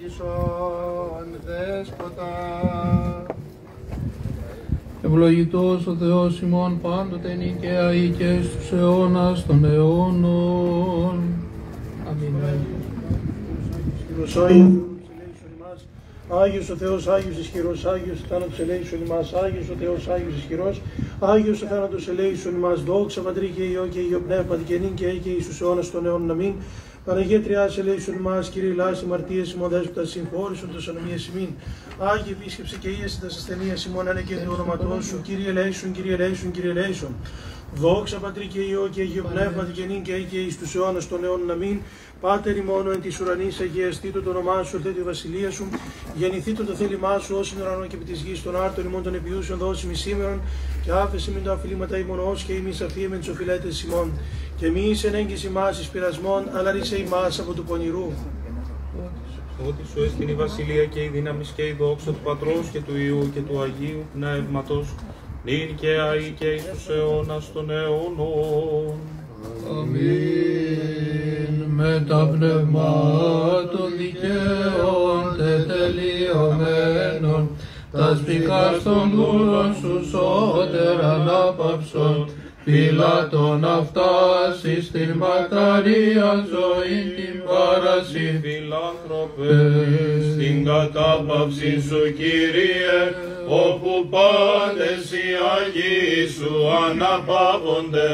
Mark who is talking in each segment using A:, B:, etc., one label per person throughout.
A: ευλόγησον Δέσποτα.
B: Ευλογητός ο Θεός ημών πάντοτε νικαία ή και στους αιώνας των αιώνων. Αμήν.
C: Άγιος ο Θεός, Άγιος ισχυρός, Άγιος ο θάνατος ελέησον ημάς, Άγιος ο Θεός, Άγιος ισχυρός, Άγιος ο θάνατος ελέησον ημάς, δόξα Πατρί και Υιό και Υιό Πνεύματι και νυν και αεί και εις τους αιώνας των αιώνων. Αμήν. Παναγία Τριάς ελέησον ημάς, Κύριε Λάς ημαρτίες ημών Δέσποτα, συγχώρησον τας ανομίες ημίν. Άγιε επίσκεψε και ίεση τας ασθενείας ημών ανεκέθη όνοματός σου, Κύριε ελέησον, Κύριε ελέησον, Κύριε ελέησον. Δόξα Πατρί και Υιό και Υιό Πνεύματι και νυν και αεί και εις τους αιώνας των αιώνων. Αμήν. Πάτερ ημών εν της ουρανής, αγιαστήτω το όνομά σου, ελθέτω η βασιλεία σου, γεννηθήτω το θέλημά σου, ως in ουρανό και επί της γης, των άρτων ημών των επιούσεων δώσιμη σήμερον, και άφεση μην τα αφιλήματα ημών ως και ημείς αφήμεν τους οφειλέτες ημών. Και μη εις εν έγκυση ημάς εις πειρασμών, αλλά ρίσε ημάς από του πονηρού.
D: Ότι σου έστειν η βασιλεία και η δύναμη και η δόξα του Πατρός και του Υιού και του Αγίου Πνεύματος, νυν και αεί και εις τους αιώνας των αιώνων.
B: Αμήν. Με τα πνευμάτων δικαίων τετελειωμένων, τα σπικάς των δούλων σου σώτερ ανάπαυσον, φυλάτων αυτάς στην μακαρία ζωή την παρασύ.
D: Φιλάνθρωπε, στην κατάπαυση σου Κύριε, όπου πάντες οι Άγιοι σου αναπαύονται,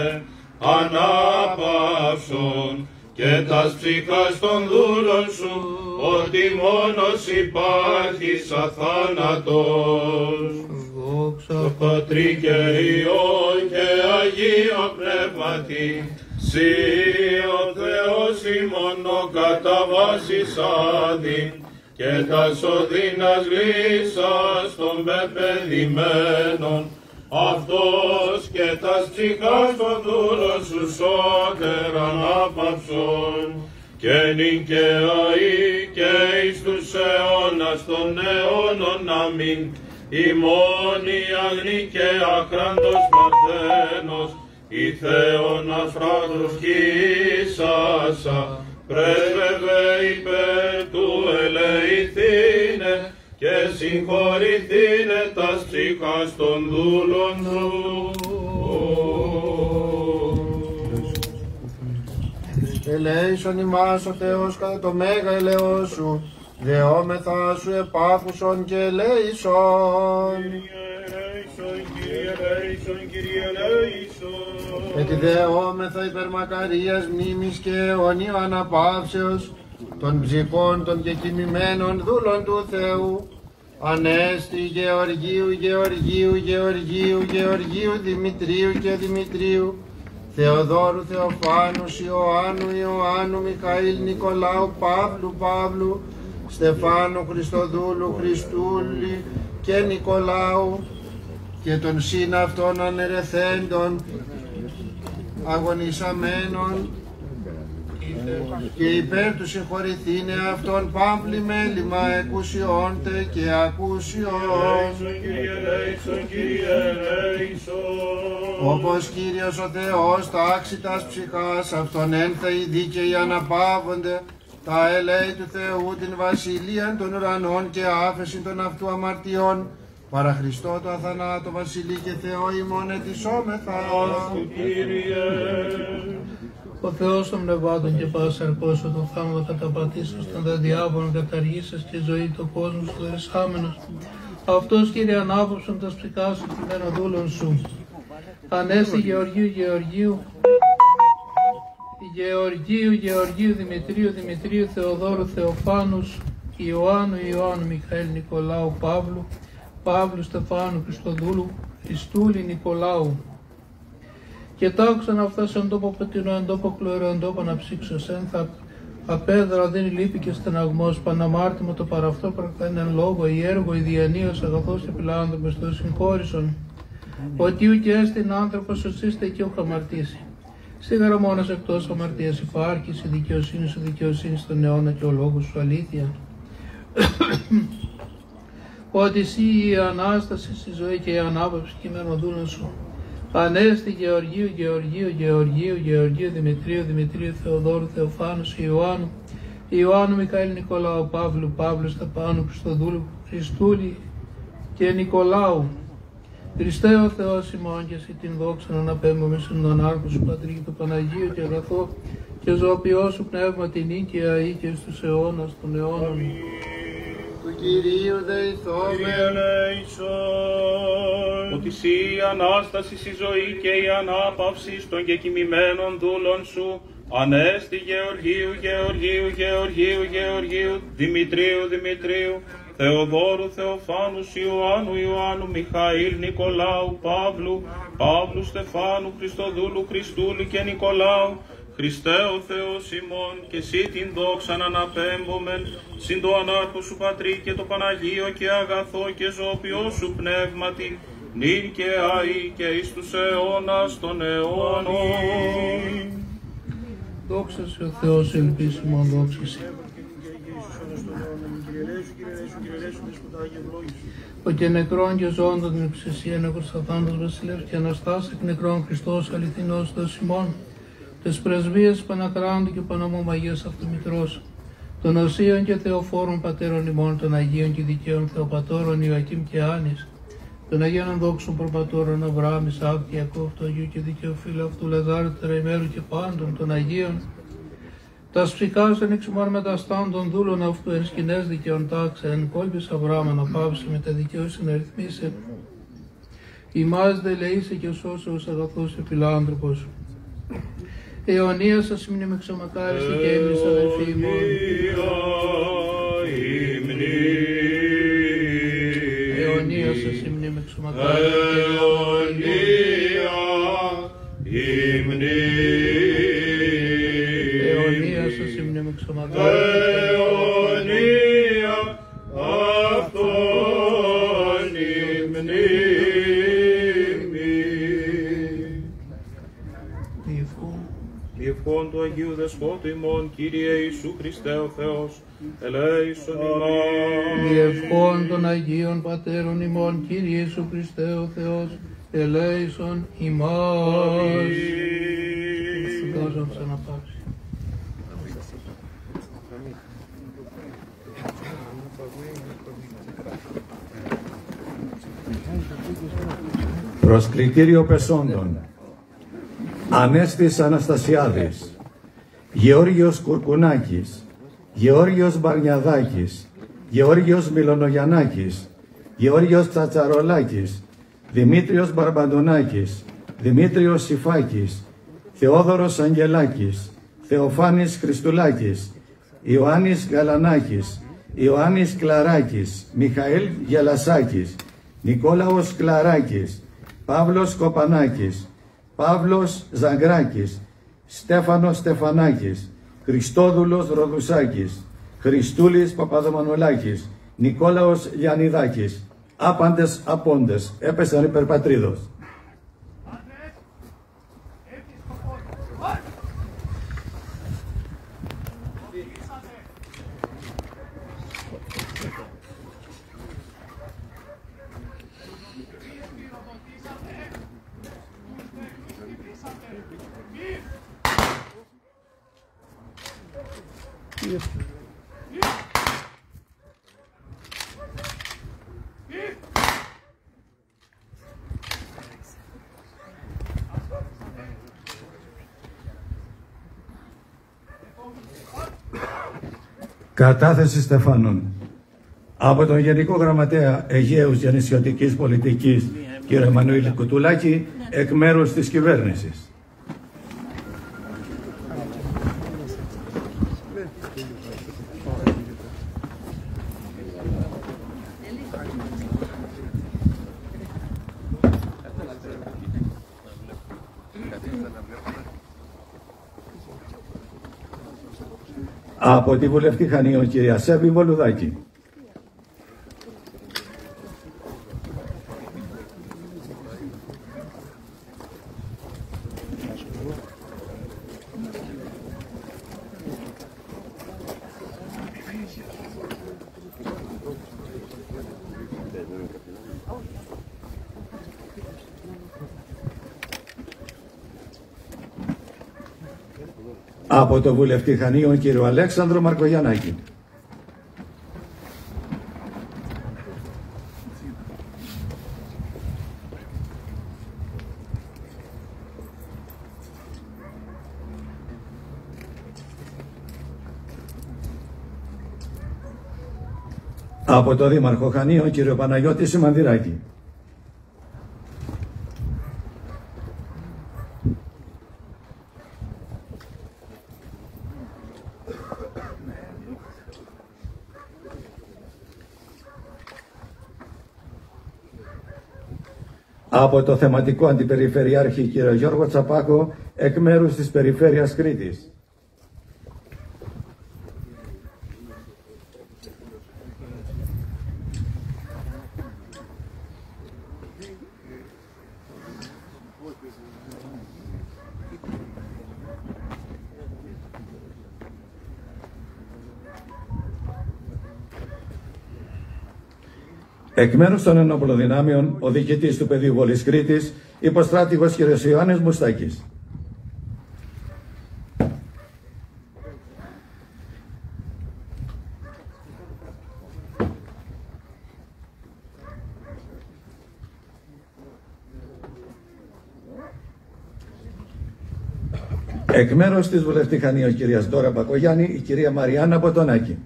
D: ανάπαυσον και τας ψυχάς των δούλων σου, ότι μόνος υπάρχεις αθάνατος.
B: Δόξα
D: Πατρί και Υιό και Αγίο Πνεύματι, Συ ο Θεός ημών ο κατά βάσης άδειν, και τας οδύνας γλύσας των πεπαιδημένων, αυτός και τας ψυχάς των δούλων σου σώτερ ανάπαυσον, και νυν και αεί και εις τους αιώνας των αιώνων. Αμήν. Ημών η αγνή και ακράντος Παρθένος, η Θεόν αφράτος χείσασα, πρέσβευε υπέρ του ελεηθήνε, και συγχωρηθήνε τας ψυχάς των δούλων σου.
A: Ελέησον ημάς ο Θεός κατά το μέγα ελεός σου, δεόμεθα σου επάφουσον και ελέησον.
C: Κύριε ελέησον, Κύριε ελέησον.
A: Και τη δεόμεθα υπερμακαρίας μνήμης και αιωνίου αναπαύσεως των ψυχών των κεκοιμημένων δούλων του Θεού, Ανέστη Γεωργίου, Γεωργίου, Γεωργίου, Γεωργίου, Δημητρίου και Δημητρίου, Θεοδόρου, Θεοφάνου, Ιωάννου, Ιωάννου, Μιχαήλ, Νικολάου, Παύλου, Παύλου, Στεφάνου, Χριστοδούλου, Χριστούλη και Νικολάου, και των σύν αυτών ανερεθέντων, αγωνισαμένων, και υπέρ του συγχωρηθήνε αυτόν πάμπλη μέλημα εκουσιόντε και ακούσιον. Όπως Κύριος ο Θεός τάξει τας ψυχάς αυτον ένθε οι δίκαιοι αναπαύονται, τα ελέη του Θεού την βασιλείαν των ουρανών και άφεση των αυτού αμαρτιών, παρά Χριστό το αθανάτο βασιλεί και Θεό ημών ετισόμεθα.
B: ο Θεός των πνευμάτων και πάσα ερχόσο το θάνατο καταπατήσεως των δε διάβολων καταργήσεως και ζωή το κόσμο σου δεσάμενος. Αυτός Κύριε ανάπαυσον τας ψυχάς σου κειμένων δούλων σου. Ανέστη Γεωργίου, Γεωργίου, Γεωργίου, Γεωργίου, Δημητρίου, Δημητρίου, Θεοδόρου, Θεοφάνους, Ιωάννου, Ιωάννου, Μιχαήλ, Νικολάου, Παύλου, Παύλου, Στεφάνου, Χριστοδούλου, Χριστούλη, Νικολάου. Και τάξαν αυτά σε τόπο πετεινό, εν τόπο κλωρό, εν τόπο να ψήξω σένθα, απέδρα δίνει λύπη και στεναγμός, παναμάρτημα το παραυτό πρακτάνει εν λόγω, η έργο, η διανοίως, αγαθός και φιλάνθρωπος, το συγχώρησον, ότι ου και έστειν άνθρωπος οσίστε και ου αμαρτήσει. Σίγαρα μόνος εκτός αμαρτίας υπάρχεις, η δικαιοσύνη σου δικαιοσύνη στον αιώνα και ο λόγος σου αλήθεια. Ότι εσύ η Ανάσταση, η ζωή και η ανάπαυση κειμένων δούλων σου. Ανέστη Γεωργίου, Γεωργίου, Γεωργίου, Γεωργίου, Δημητρίου, Δημητρίου, Θεοδόρου, Θεοφάνου, Ιωάννου, Ιωάννου Μιχαήλ Νικολάου Παύλου, Παύλου Στεφάνου Χριστοδούλου, Χριστούλη και Νικολάου. Χριστέ ο Θεός ημών και εσύ την δόξα να αναπέμπουμε στον τον Άρχο σου Πατρί και το Παναγίο και αγαθό και ζωοποιό σου πνεύμα την νίκαια ή και στους αιώνας των αιώνων.
A: Του Κυρίου δεηθώμε.
D: Ότι εσύ η Ανάσταση, η ζωή και η ανάπαυση των κεκοιμημένων δούλων σου, Ανέστη Γεωργίου, Γεωργίου, Γεωργίου, Γεωργίου, Δημητρίου, Δημητρίου, Θεοδόρου, Θεοφάνου, Ιωάννου, Ιωάννου, Μιχαήλ, Νικολάου, Παύλου, Παύλου, Στεφάνου, Χριστοδούλου, Χριστούλη και Νικολάου, Χριστέ ο Θεός ημών, και εσύ την δόξα να αναπέμπομεν, συν το ανάρχο σου Πατρί και το Παναγίο και αγαθό και ζωοποιό σου πνεύματι, νυν και αεί και εις τους αιώνας των αιώνων.
B: Δόξα σε ο Θεός, ελπίσιμον, δόξα σε. Ο και νεκρόν και ζώντων την εξαισία νεκροσταθάντος βασιλεύς και Αναστάς εκ νεκρών Χριστός αληθινός Θεός ημών, τες πρεσβείες Πανακράντου και Παναμού Μαγίας Αυτομητρός, των Οσίων και Θεοφόρων Πατέρων ημών, των Αγίων και Δικαίων Θεοπατώρων Ιωακήμ και Άνης, των Αγίων Δόξων Προπατώρων Αβραάμ, Ισαάκ και Ιακώβ, του Αγίου και Δικαίου Φίλου αυτού Λαζάρου, Τεραϊμέρου και πάντων των Αγίων, τας ψυχάς εν εξημών μεταστάν των δούλων αυτού εν σκηνές δικαιών τάξε, εν κόλπης Αβραάμ αναπαύσε με τα δικαιώσιν αριθμίσε, ημάς δε λεήσε και σώσεως αγαθός επιλάνθρωπος. Αιωνία σας μείνει εξομακάριστη και ύμνης αδελφοί ημών. Αιωνία σας μείνει εξομακάριστη και αιωνία σας μείνει εξομακάριστη.
D: Διευχών του Αγίου Δεσπότου ημών, Κύριε Ιησού Χριστέ ο Θεός, ελέησον ημάς.
B: Διευχών των Αγίων Πατέρων ημών, Κύριε Ιησού Χριστέ ο Θεός, ελέησον ημάς. Δώσον ξαναπάψει.
E: Προσκλητήριο Πεσόντων, Ανέστης Αναστασιάδης, Γεώργιος Κουρκουνάκης, Γεώργιος Μπαρνιαδάκης, Γεώργιος Μιλονογιαννάκης, Γεώργιος Τσατσαρολάκης, Δημήτριος Μπαρμπαντονάκης, Δημήτριος Σιφάκης, Θεόδωρος Αγγελάκης, Θεοφάνης Χριστουλάκης, Ιωάννης Γαλανάκης, Ιωάννης Κλαράκης, Μιχαήλ Γελασάκης, Νικόλαος Κλαράκης, Παύλος Κοπανάκης, Παύλος Ζαγκράκης, Στέφανος Στεφανάκης, Χριστόδουλος Ροδουσάκης, Χριστούλης Παπαδομανολάκης, Νικόλαος Λιανιδάκης. Άπαντες απόντες έπεσαν υπερπατρίδος. Κατάθεση Στεφάνων. Από τον Γενικό Γραμματέα Αιγαίου και Νησιωτικής Πολιτικής, κ. Εμμανουήλ Κουτουλάκη, εκ μέρους της κυβέρνησης. Από τη βουλευτή Χανίων, κυρία Σέβη Βολουδάκη. Από το βουλευτή Χανίων κύριο Αλέξανδρο Μαρκογιαννάκη. Από το Δήμαρχο Χανίων κύριο Παναγιώτη Σιμανδυράκη. Από το θεματικό αντιπεριφερειάρχη κύριο Γιώργο Τσαπάκο, εκ μέρους της Περιφέρειας Κρήτης. Εκ μέρους των ενόπλων δυνάμεων, ο διοικητής του Πεδίου Βολής Κρήτης, υποστράτηγος κ. Ιωάννης Μουστάκης. Εκ μέρους της βουλευτή Χανίων κυρίας Ντόρα Μπακογιάννη, η κυρία Μαριάννα Μποτονάκη.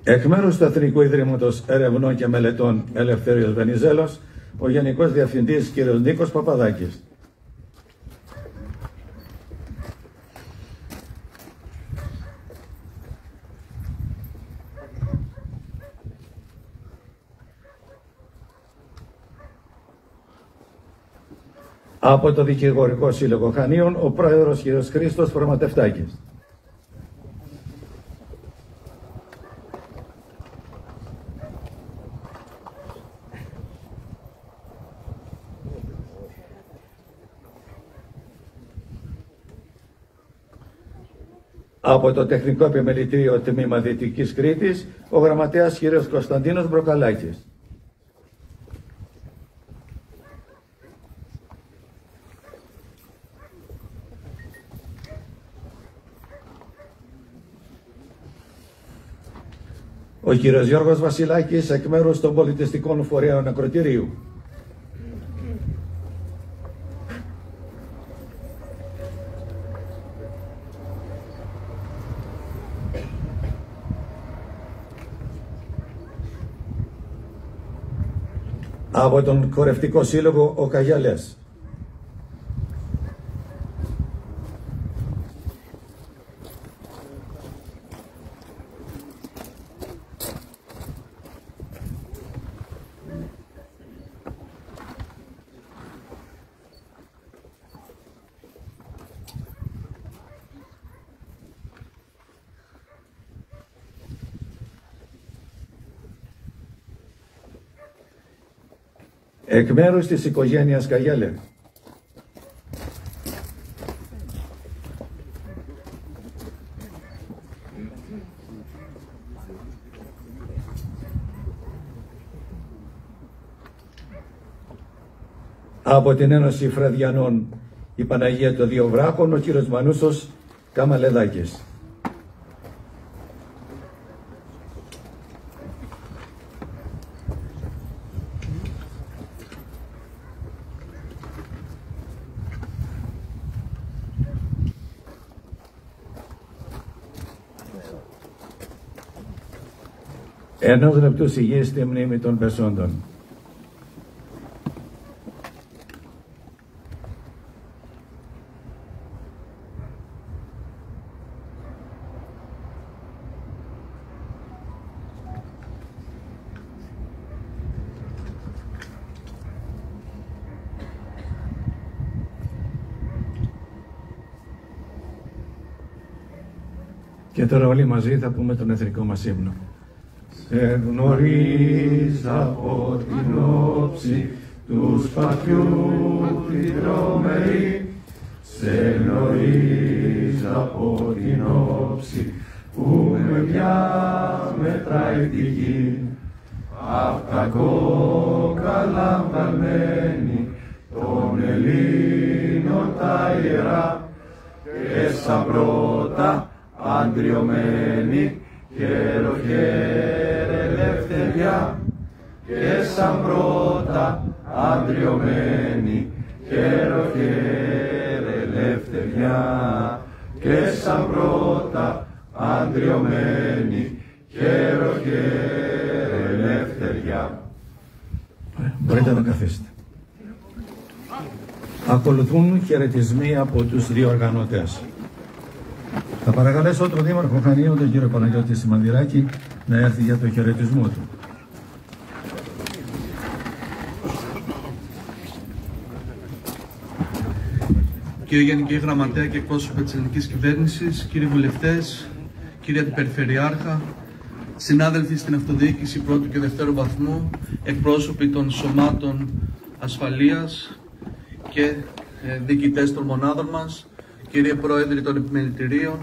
E: Εκ μέρους του Εθνικού Ιδρύματος Ερευνών και Μελετών Ελευθέριος Βενιζέλος, ο Γενικός Διευθυντής κ. Νίκος Παπαδάκης. Από το Δικηγορικό Σύλλογο Χανίων, ο Πρόεδρος κ. Χρήστος Φορματευτάκης. Από το Τεχνικό Επιμελητήριο Τμήμα Δυτικής Κρήτης, ο Γραμματέας κ. Κωνσταντίνος Μπροκαλάκης. Ο κ. Γιώργος Βασιλάκης, εκ μέρους των πολιτιστικών φορέων Ακροτηρίου. Από τον Χορευτικό Σύλλογο ο Καγιαλές. Εκ μέρους της οικογένειας Καγιαλέ. Από την Ένωση Φραδιανών η Παναγία των Δύο Βράχων, ο κύριος Μανούσος Καμαλεδάκης. Ενός λεπτού σιγής στη μνήμη των πεσόντων. Και τώρα όλοι μαζί θα πούμε τον εθνικό μας ύμνο. Σε γνωρίζα από την όψη του σπαθιού τη τρομερή, σε γνωρίζα από την όψη που με μια μετράει τη γη, απ' τα κόκαλα βαλμένη των Ελλήνων τα ιερά, και σαν πρώτα αντριωμένη χαίρε ελευθεριά, και σαν πρώτα αντριωμένη χαίρε ελευθεριά, και σαν πρώτα αντριωμένη χαίρε ελευθεριά. Μπορείτε να καθίσετε. Ακολουθούν χαιρετισμοί από τους δύο οργανωτές. Θα παρακαλέσω τον Δήμαρχο Χανίων, τον κύριο Παναγιώτη Σιμανδυράκη, να έρθει για το χαιρετισμό του.
F: Κύριε Γενική Γραμματέα και εκπρόσωπε της ελληνικής κυβέρνησης, κύριοι βουλευτές, κύριε Αντιπεριφερειάρχα, συνάδελφοι στην αυτοδιοίκηση πρώτου και δευτέρου βαθμού, εκπρόσωποι των σωμάτων ασφαλείας και διοικητές των μονάδων μας, κύριε Πρόεδρε των Επιμελητηρίων,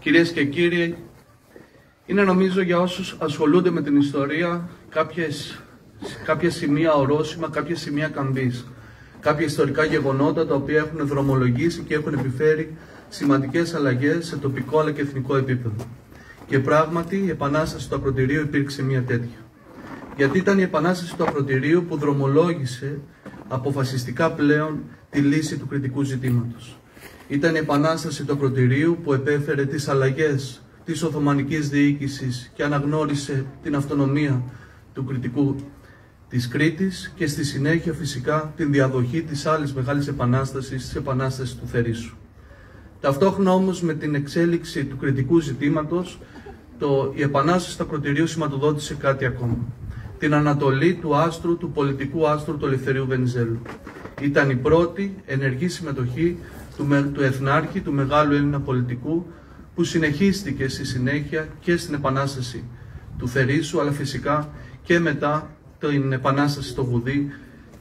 F: κυρίες και κύριοι, είναι νομίζω για όσους ασχολούνται με την ιστορία κάποια σημεία ορόσημα, κάποια σημεία καμπής. Κάποια ιστορικά γεγονότα τα οποία έχουν δρομολογήσει και έχουν επιφέρει σημαντικές αλλαγές σε τοπικό αλλά και εθνικό επίπεδο. Και πράγματι η Επανάσταση του Ακροτηρίου υπήρξε μια τέτοια. Γιατί ήταν η Επανάσταση του Ακροτηρίου που δρομολόγησε αποφασιστικά πλέον τη λύση του κριτικού ζητήματος. Ήταν η Επανάσταση του Ακροτηρίου που επέφερε τις αλλαγές της Οθωμανικής διοίκησης και αναγνώρισε την αυτονομία του κριτικού της Κρήτης και στη συνέχεια φυσικά την διαδοχή της άλλης μεγάλης επανάστασης, της Επανάστασης του Θερήσου. Ταυτόχρονα όμως με την εξέλιξη του κριτικού ζητήματος, η Επανάσταση του Ακροτηρίου σηματοδότησε κάτι ακόμα. Την ανατολή του άστρου, του πολιτικού άστρου του Ελευθερίου Βενιζέλου. Ήταν η πρώτη ενεργή συμμετοχή του Εθνάρχη, του μεγάλου Έλληνα πολιτικού, που συνεχίστηκε στη συνέχεια και στην Επανάσταση του Θερήσου, αλλά φυσικά και μετά την Επανάσταση στο Γουδί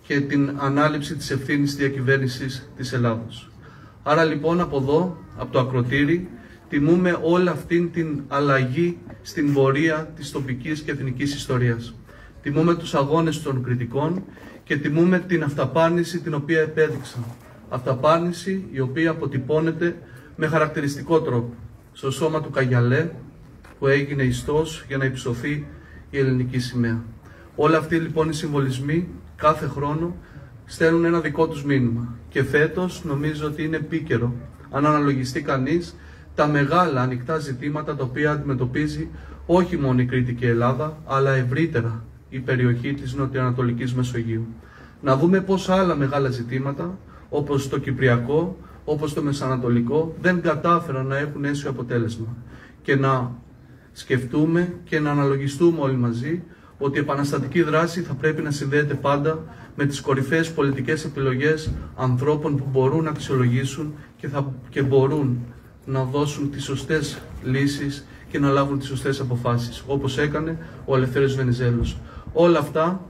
F: και την ανάληψη της ευθύνης διακυβέρνησης της Ελλάδος. Άρα λοιπόν από εδώ, από το Ακροτήρι, τιμούμε όλη αυτήν την αλλαγή στην πορεία της τοπικής και εθνικής ιστορίας. Τιμούμε τους αγώνες των κριτικών και τιμούμε την αυταπάρνηση την οποία επέδειξαν. Αυταπάρνηση η οποία αποτυπώνεται με χαρακτηριστικό τρόπο στο σώμα του Καγιαλέ που έγινε ιστός για να υψωθεί η ελληνική σημαία. Όλα αυτοί λοιπόν οι συμβολισμοί κάθε χρόνο στέλνουν ένα δικό τους μήνυμα και φέτος νομίζω ότι είναι επίκαιρο αν αναλογιστεί κανείς τα μεγάλα ανοιχτά ζητήματα τα οποία αντιμετωπίζει όχι μόνο η Κρήτη και η Ελλάδα αλλά ευρύτερα η περιοχή της νοτιοανατολικής Μεσογείου. Να δούμε πώς άλλα μεγάλα ζητήματα όπως το Κυπριακό, όπως το Μεσανατολικό δεν κατάφεραν να έχουν αίσιο αποτέλεσμα και να σκεφτούμε και να αναλογιστούμε όλοι μαζί ότι η επαναστατική δράση θα πρέπει να συνδέεται πάντα με τις κορυφαίες πολιτικές επιλογές ανθρώπων που μπορούν να αξιολογήσουν και μπορούν να δώσουν τις σωστές λύσεις και να λάβουν τις σωστές αποφάσεις, όπως έκανε ο Ελευθέριος Βενιζέλος. Όλα αυτά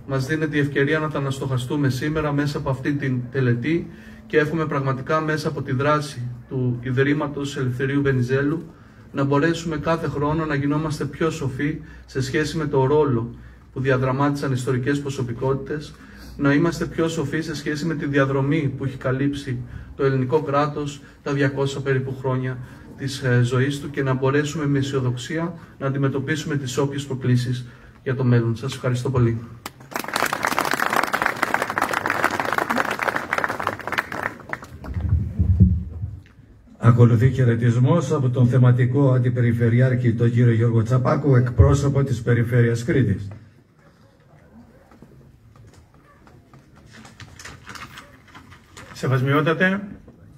F: μας δίνεται η ευκαιρία να τα αναστοχαστούμε σήμερα μέσα από αυτή την τελετή και εύχομαι πραγματικά μέσα από τη δράση του Ιδρύματος Ελευθερίου Βενιζέλου να μπορέσουμε κάθε χρόνο να γινόμαστε πιο σοφοί σε σχέση με το ρόλο που διαδραμάτισαν ιστορικές προσωπικότητες, να είμαστε πιο σοφοί σε σχέση με τη διαδρομή που έχει καλύψει το ελληνικό κράτος τα 200 περίπου χρόνια της ζωής του και να μπορέσουμε με αισιοδοξία να αντιμετωπίσουμε τις όποιες προκλήσεις για το μέλλον. Σας ευχαριστώ πολύ.
E: Ακολουθεί χαιρετισμός από τον θεματικό αντιπεριφερειάρχη τον κύριο Γιώργο Τσαπάκου, εκπρόσωπο της Περιφέρειας Κρήτης.
C: Σεβασμιότατε,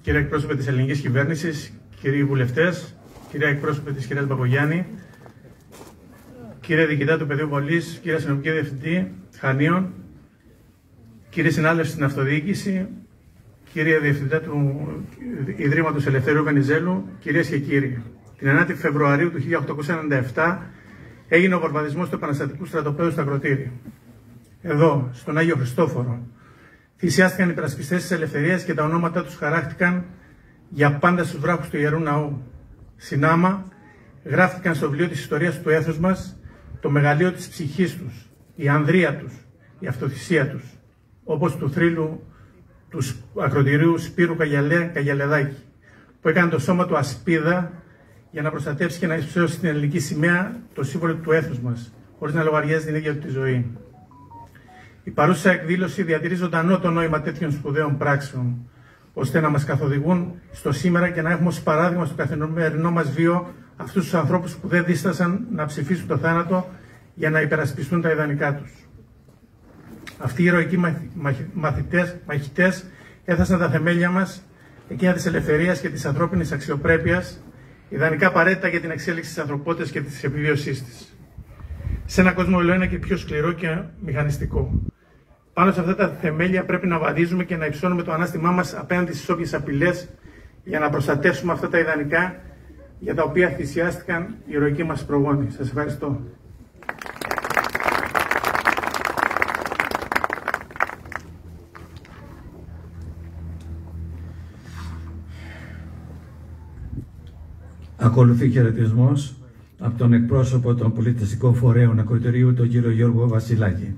C: κύριε εκπρόσωπε της ελληνικής κυβέρνησης, κύριοι βουλευτές, κυρία εκπρόσωπε της κυρίας Μπακογιάννη, κύριε διοικητά του Πεδίου Βολής, κύριε αστυνομική διευθυντή Χανίων, κύριοι συνάδελφοι στην αυτοδιοίκηση, κύριε Διευθυντά του Ιδρύματος Ελευθερίου Βενιζέλου, κυρίες και κύριοι. Την 9η Φεβρουαρίου του 1897 έγινε ο βομβαρδισμός του επαναστατικού στρατοπέδου στο Ακροτήρι. Εδώ, στον Άγιο Χριστόφορο, θυσιάστηκαν οι υπερασπιστές της ελευθερίας και τα ονόματά τους χαράχτηκαν για πάντα στους βράχους του Ιερού Ναού. Συνάμα, γράφτηκαν στο βιβλίο της ιστορίας του έθνους μας το μεγαλείο της ψυχής τους, η ανδρεία τους, η αυτοθυσία τους, όπως του θρύλου του ακροτηρίου Σπύρου Καγιαλεδάκη, που έκανε το σώμα του ασπίδα για να προστατεύσει και να υψώσει στην ελληνική σημαία το σύμβολο του έθνους μας, χωρίς να λογαριάζει την ίδια του τη ζωή. Η παρούσα εκδήλωση διατηρεί ζωντανό το νόημα τέτοιων σπουδαίων πράξεων, ώστε να μας καθοδηγούν στο σήμερα και να έχουμε ως παράδειγμα στο καθημερινό μας βίο αυτούς τους ανθρώπους που δεν δίστασαν να ψηφίσουν το θάνατο για να υπερασπιστούν τα ιδανικά τους. Αυτοί οι ηρωικοί μαχητές έθεσαν τα θεμέλια μας, εκείνα της ελευθερίας και της ανθρώπινης αξιοπρέπειας, ιδανικά απαραίτητα για την εξέλιξη της ανθρωπότητας και της επιβίωσής της. Σε έναν κόσμο όλο ένα και πιο σκληρό και μηχανιστικό. Πάνω σε αυτά τα θεμέλια πρέπει να βαδίζουμε και να υψώνουμε το ανάστημά μας απέναντι στις όποιες απειλές για να προστατεύσουμε αυτά τα ιδανικά για τα οποία θυσιάστηκαν οι ηρωικοί μας προγόνοι. Σας ευχαριστώ.
E: Ακολουθεί χαιρετισμός από τον εκπρόσωπο των πολιτιστικών φορέων ακροτηρίου, τον κύριο Γιώργο Βασιλάκη.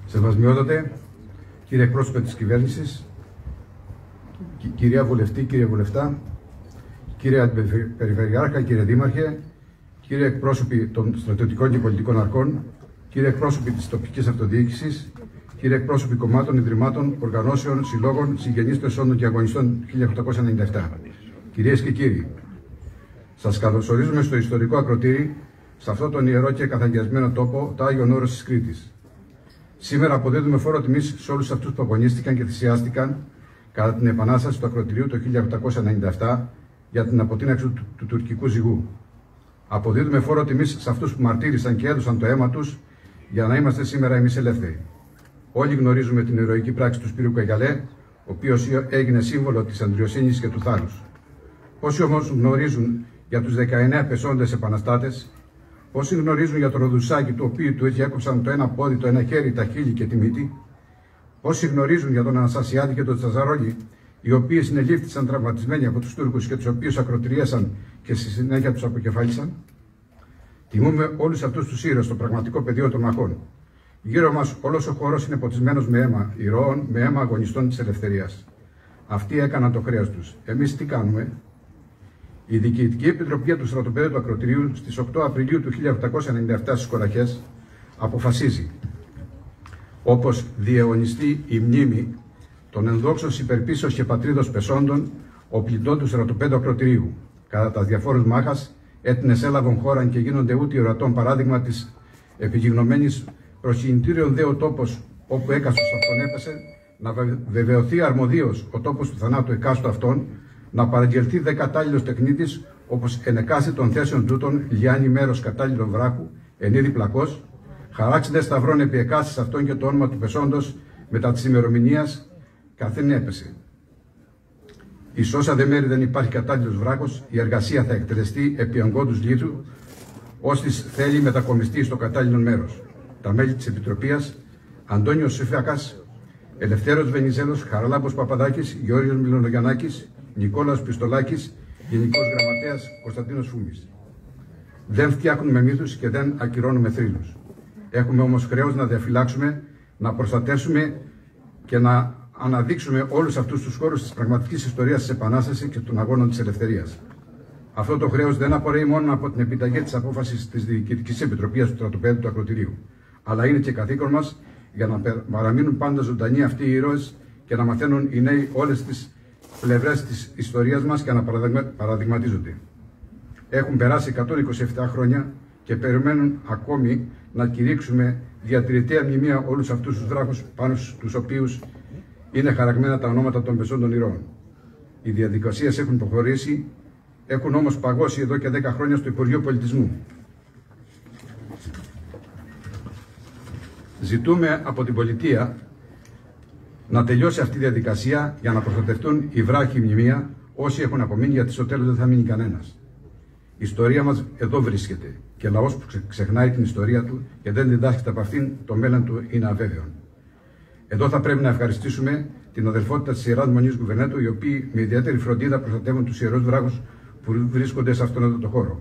G: Σεβασμιότατε, κύριε εκπρόσωπε της κυβέρνησης, κυρία Βουλευτή, κύριε Βουλευτά, κύριε Περιφερειάρχα, κύριε Δήμαρχε, κύριε εκπρόσωποι των στρατιωτικών και πολιτικών αρχών, κύριε εκπρόσωποι της τοπικής αυτοδιοίκησης, κύριε εκπρόσωποι κομμάτων, ιδρυμάτων, οργανώσεων, συλλόγων, συγγενείς των εσόντων και αγωνιστών 1897. Κυρίες και κύριοι, σας καλωσορίζουμε στο ιστορικό ακροτήρι, σε αυτόν τον ιερό και καθαγιασμένο τόπο, το Άγιον Όρος της Κρήτης. Σήμερα αποδίδουμε φόρο τιμής σε όλους αυτούς που αγωνίστηκαν και θυσιάστηκαν κατά την επανάσταση του ακροτηρίου το 1897 για την αποτείναξη του τουρκικού ζυγού. Αποδίδουμε φόρο τιμής σε αυτούς που μαρτύρησαν και έδωσαν το αίμα τους για να είμαστε σήμερα εμείς ελεύθεροι. Όλοι γνωρίζουμε την ηρωική πράξη του Σπύρου Καγιαλέ, ο οποίος έγινε σύμβολο της αντριοσύνης και του θάρρους. Όσοι όμως γνωρίζουν για τους 19 πεσόντες επαναστάτες, όσοι γνωρίζουν για το Ροδουσάκι του οποίου του έκοψαν το ένα πόδι, το ένα χέρι, τα χείλη και τη μύτη, όσοι γνωρίζουν για τον Αναστασιάδη και τον Τσαζαρόλη, οι οποίοι συνελήφθησαν τραυματισμένοι από τους Τούρκους και τους οποίους ακροτηρίασαν και στη συνέχεια τους αποκεφάλισαν, τιμούμε όλους αυτούς τους ήρωες στο πραγματικό πεδίο των μαχών. Γύρω μας όλος ο χώρος είναι ποτισμένος με αίμα ηρώων, με αίμα αγωνιστών της ελευθερίας. Αυτοί έκαναν το χρέος τους. Εμείς τι κάνουμε? Η Διοικητική Επιτροπή του Στρατοπέδου του Ακροτηρίου στις 8 Απριλίου του 1897 στις Κοραχές αποφασίζει, όπως διαιωνιστεί η μνήμη των ενδόξων υπερπίσεως και πατρίδος πεσόντων, οπλιτών του Στρατοπέδου Ακροτηρίου, κατά τα διαφόρους μάχας, έτεινες έλαβον χώραν και γίνονται ούτε ορατών παράδειγμα της επιγυμνωμένης προσκινητήριον δε ο τόπος όπου έκαστος αυτόν έπεσε, να βεβαιωθεί αρμοδίως ο τόπος του θανάτου εκάστου αυτών, να παραγγελθεί δε κατάλληλος τεχνίτης, όπως ενεκάστη των θέσεων τούτων, λιάνει μέρος κατάλληλων βράχου, εν είδη πλακός, χαράξει δε σταυρών επί εκάστης αυτών και το όνομα του πεσόντος, μετά της ημερομηνίας, καθήν έπεσε. Εις όσα δε μέρη δεν υπάρχει κατάλληλος βράχος, η εργασία θα εκτελεστεί επί αγκόντους λίθου, ώστις θέλει μετακομιστεί στο κατάλληλο μέρος. Τα μέλη της Επιτροπής, Αντώνιος Σιφάκας, Ελευθέρος Βενιζέλος, Χαραλάμπος Παπαδάκης, Γεώργιος Μιλονογιαννάκης, Νικόλαος Πιστολάκης, Γενικός Γραμματέας Κωνσταντίνος Φούμης. Δεν φτιάχνουμε μύθους και δεν ακυρώνουμε θρύλους. Έχουμε όμως χρέος να διαφυλάξουμε, να προστατεύσουμε και να αναδείξουμε όλους αυτούς τους χώρους της πραγματικής ιστορίας της Επανάστασης και των αγώνων της ελευθερίας. Αυτό το χρέος δεν απορρέει μόνο από την επιταγή της απόφασης της Διοικητικής Επιτροπής του Στρατοπέδου του Ακροτηρίου, αλλά είναι και καθήκον μας για να παραμείνουν πάντα ζωντανοί αυτοί οι ήρωες και να μαθαίνουν οι νέοι όλες τις πλευρές της ιστορίας μας και να παραδειγματίζονται. Έχουν περάσει 127 χρόνια και περιμένουν ακόμη να κηρύξουμε διατηρητέα μνημεία όλους αυτούς τους δράχους πάνω στους οποίους είναι χαραγμένα τα ονόματα των πεσόντων ηρώων. Οι διαδικασίες έχουν προχωρήσει, έχουν όμως παγώσει εδώ και 10 χρόνια στο Υπουργείο Πολιτισμού. Ζητούμε από την πολιτεία να τελειώσει αυτή η διαδικασία για να προστατευτούν οι βράχοι μνημεία όσοι έχουν απομείνει, γιατί στο τέλος δεν θα μείνει κανένας. Η ιστορία μας εδώ βρίσκεται Και λαός που ξεχνάει την ιστορία του και δεν διδάσκεται από αυτήν, το μέλλον του είναι αβέβαιο. Εδώ θα πρέπει να ευχαριστήσουμε την αδελφότητα της Ιεράς Μονής Γουβερνέτου, οι οποίοι με ιδιαίτερη φροντίδα προστατεύουν τους ιερούς βράχους που βρίσκονται σε αυτόν εδώ το χώρο.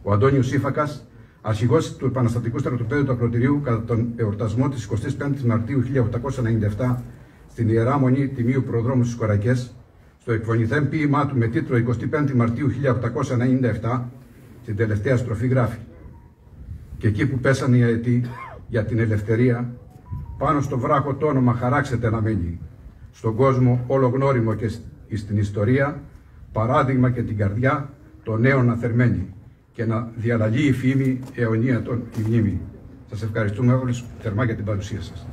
G: Ο Αντώνιος Ήφακας, αρχηγός του Επαναστατικού Στρατοπέδου του Ακροτηρίου, κατά τον εορτασμό της 25ης Μαρτίου 1897 στην Ιερά Μονή Τιμίου Προδρόμου στις Κορακές, στο εκφωνηθέν ποίημά του με τίτλο 25 Μαρτίου 1897, την τελευταία στροφή γράφει: «Και εκεί που πέσανε οι αετοί για την ελευθερία, πάνω στο βράχο το όνομα χαράξετε να μένει, στον κόσμο όλο γνώριμο και στην ιστορία, παράδειγμα και την καρδιά των νέων να θερμαίνει και να διαλαγεί η φήμη αιωνία των η μνήμη». Σας ευχαριστούμε όλους θερμά για την παρουσία σας.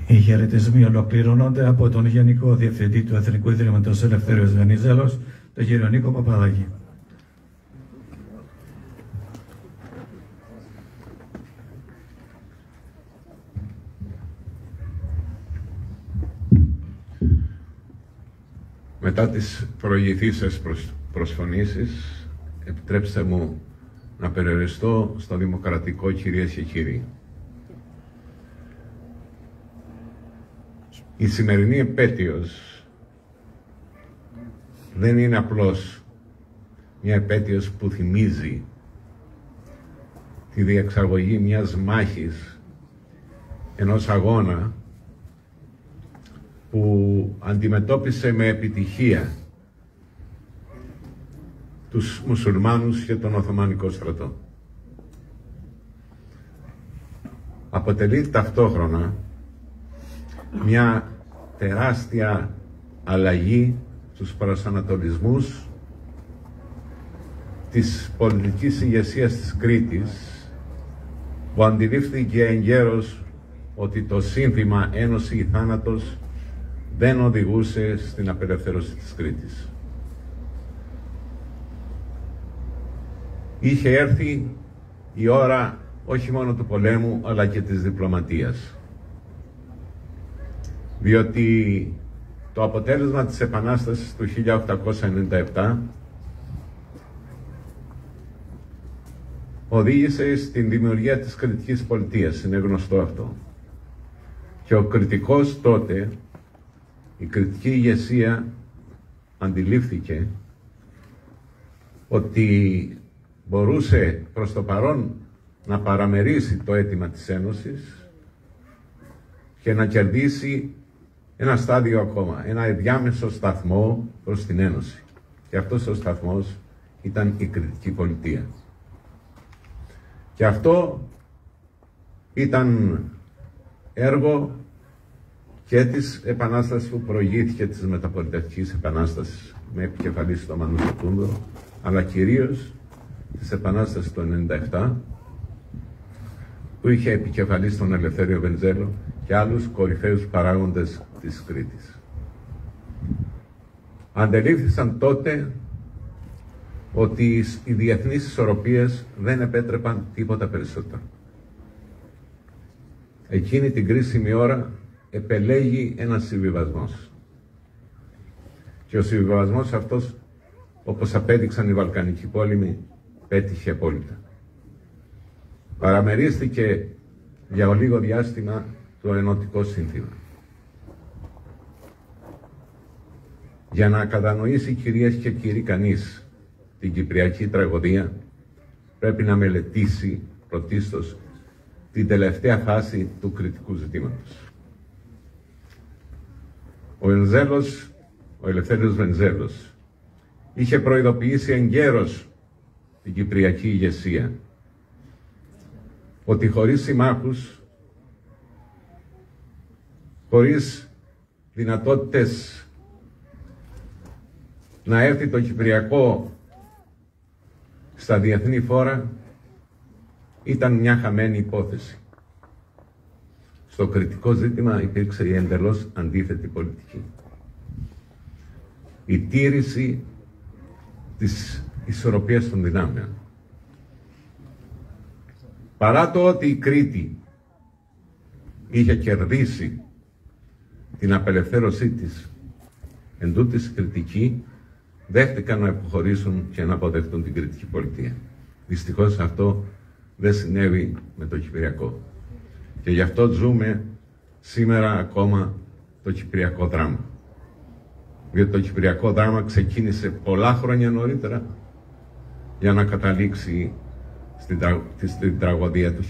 E: Οι χαιρετισμοί ολοκληρώνονται από τον Γενικό Διευθυντή του Εθνικού Ιδρύματος Ελευθέριος Βενιζέλος, τον κύριο Νίκο Παπαδάκη.
H: Μετά τις προηγηθήσεις προσφωνήσεις, επιτρέψτε μου να περιοριστώ στο δημοκρατικό, κυρίες και κύριοι. Η σημερινή επέτειος δεν είναι απλώς μια επέτειος που θυμίζει τη διεξαγωγή μιας μάχης, ενός αγώνα που αντιμετώπισε με επιτυχία τους μουσουλμάνους και τον Οθωμανικό στρατό. Αποτελεί ταυτόχρονα μια τεράστια αλλαγή στους προσανατολισμούς της πολιτικής ηγεσίας της Κρήτης, που αντιλήφθηκε εγκαίρως ότι το σύνθημα «Ένωση ή θάνατος» δεν οδηγούσε στην απελευθέρωση της Κρήτης. Είχε έρθει η ώρα όχι μόνο του πολέμου, αλλά και της διπλωματίας. Διότι το αποτέλεσμα της Επανάστασης του 1897 οδήγησε στην δημιουργία της Κρητικής Πολιτείας, είναι γνωστό αυτό. Και ο κριτικός τότε, η κριτική ηγεσία αντιλήφθηκε ότι μπορούσε προς το παρόν να παραμερίσει το αίτημα της Ένωσης και να κερδίσει ένα στάδιο ακόμα, ένα ενδιάμεσο σταθμό προς την Ένωση. Και αυτός ο σταθμός ήταν η Κρητική Πολιτεία. Και αυτό ήταν έργο και της Επανάστασης που προηγήθηκε της Μεταπολιτευτικής Επανάστασης με επικεφαλή στο Μανούσο Τούντο, αλλά κυρίως της Επανάστασης του 1997, που είχε επικεφαλή στον Ελευθέριο Βενιζέλο και άλλους κορυφαίους παράγοντες της Κρήτης. Αντελήφθησαν τότε ότι οι διεθνείς ισορροπίες δεν επέτρεπαν τίποτα περισσότερο. Εκείνη την κρίσιμη ώρα επελέγει ένας συμβιβασμός. Και ο συμβιβασμός αυτός, όπως απέδειξαν οι Βαλκανικοί πόλεμοι, πέτυχε απόλυτα. Παραμερίστηκε για λίγο διάστημα το ενωτικό σύνθημα. Για να κατανοήσει, κυρίες και κύριοι, κανείς την κυπριακή τραγωδία, πρέπει να μελετήσει πρωτίστως την τελευταία φάση του κριτικού ζητήματος. Ο Βενιζέλος, ο Ελευθέριος Βενιζέλος, είχε προειδοποιήσει εγκαίρως την κυπριακή ηγεσία ότι χωρίς συμμάχους, χωρίς δυνατότητες να έρθει το Κυπριακό στα διεθνή φόρα, ήταν μια χαμένη υπόθεση. Στο κριτικό ζήτημα υπήρξε η εντελώς αντίθετη πολιτική. Η τήρηση της ισορροπίας των δυνάμεων. Παρά το ότι η Κρήτη είχε κερδίσει την απελευθέρωσή της. Εν τούτης κριτική δέχτηκαν να υποχωρήσουν και να αποδεχτούν την κριτική πολιτεία. Δυστυχώς αυτό δεν συνέβη με το Κυπριακό. Και γι' αυτό ζούμε σήμερα ακόμα το Κυπριακό δράμα. Διότι το Κυπριακό δράμα ξεκίνησε πολλά χρόνια νωρίτερα για να καταλήξει στην τραγωδία του 1974.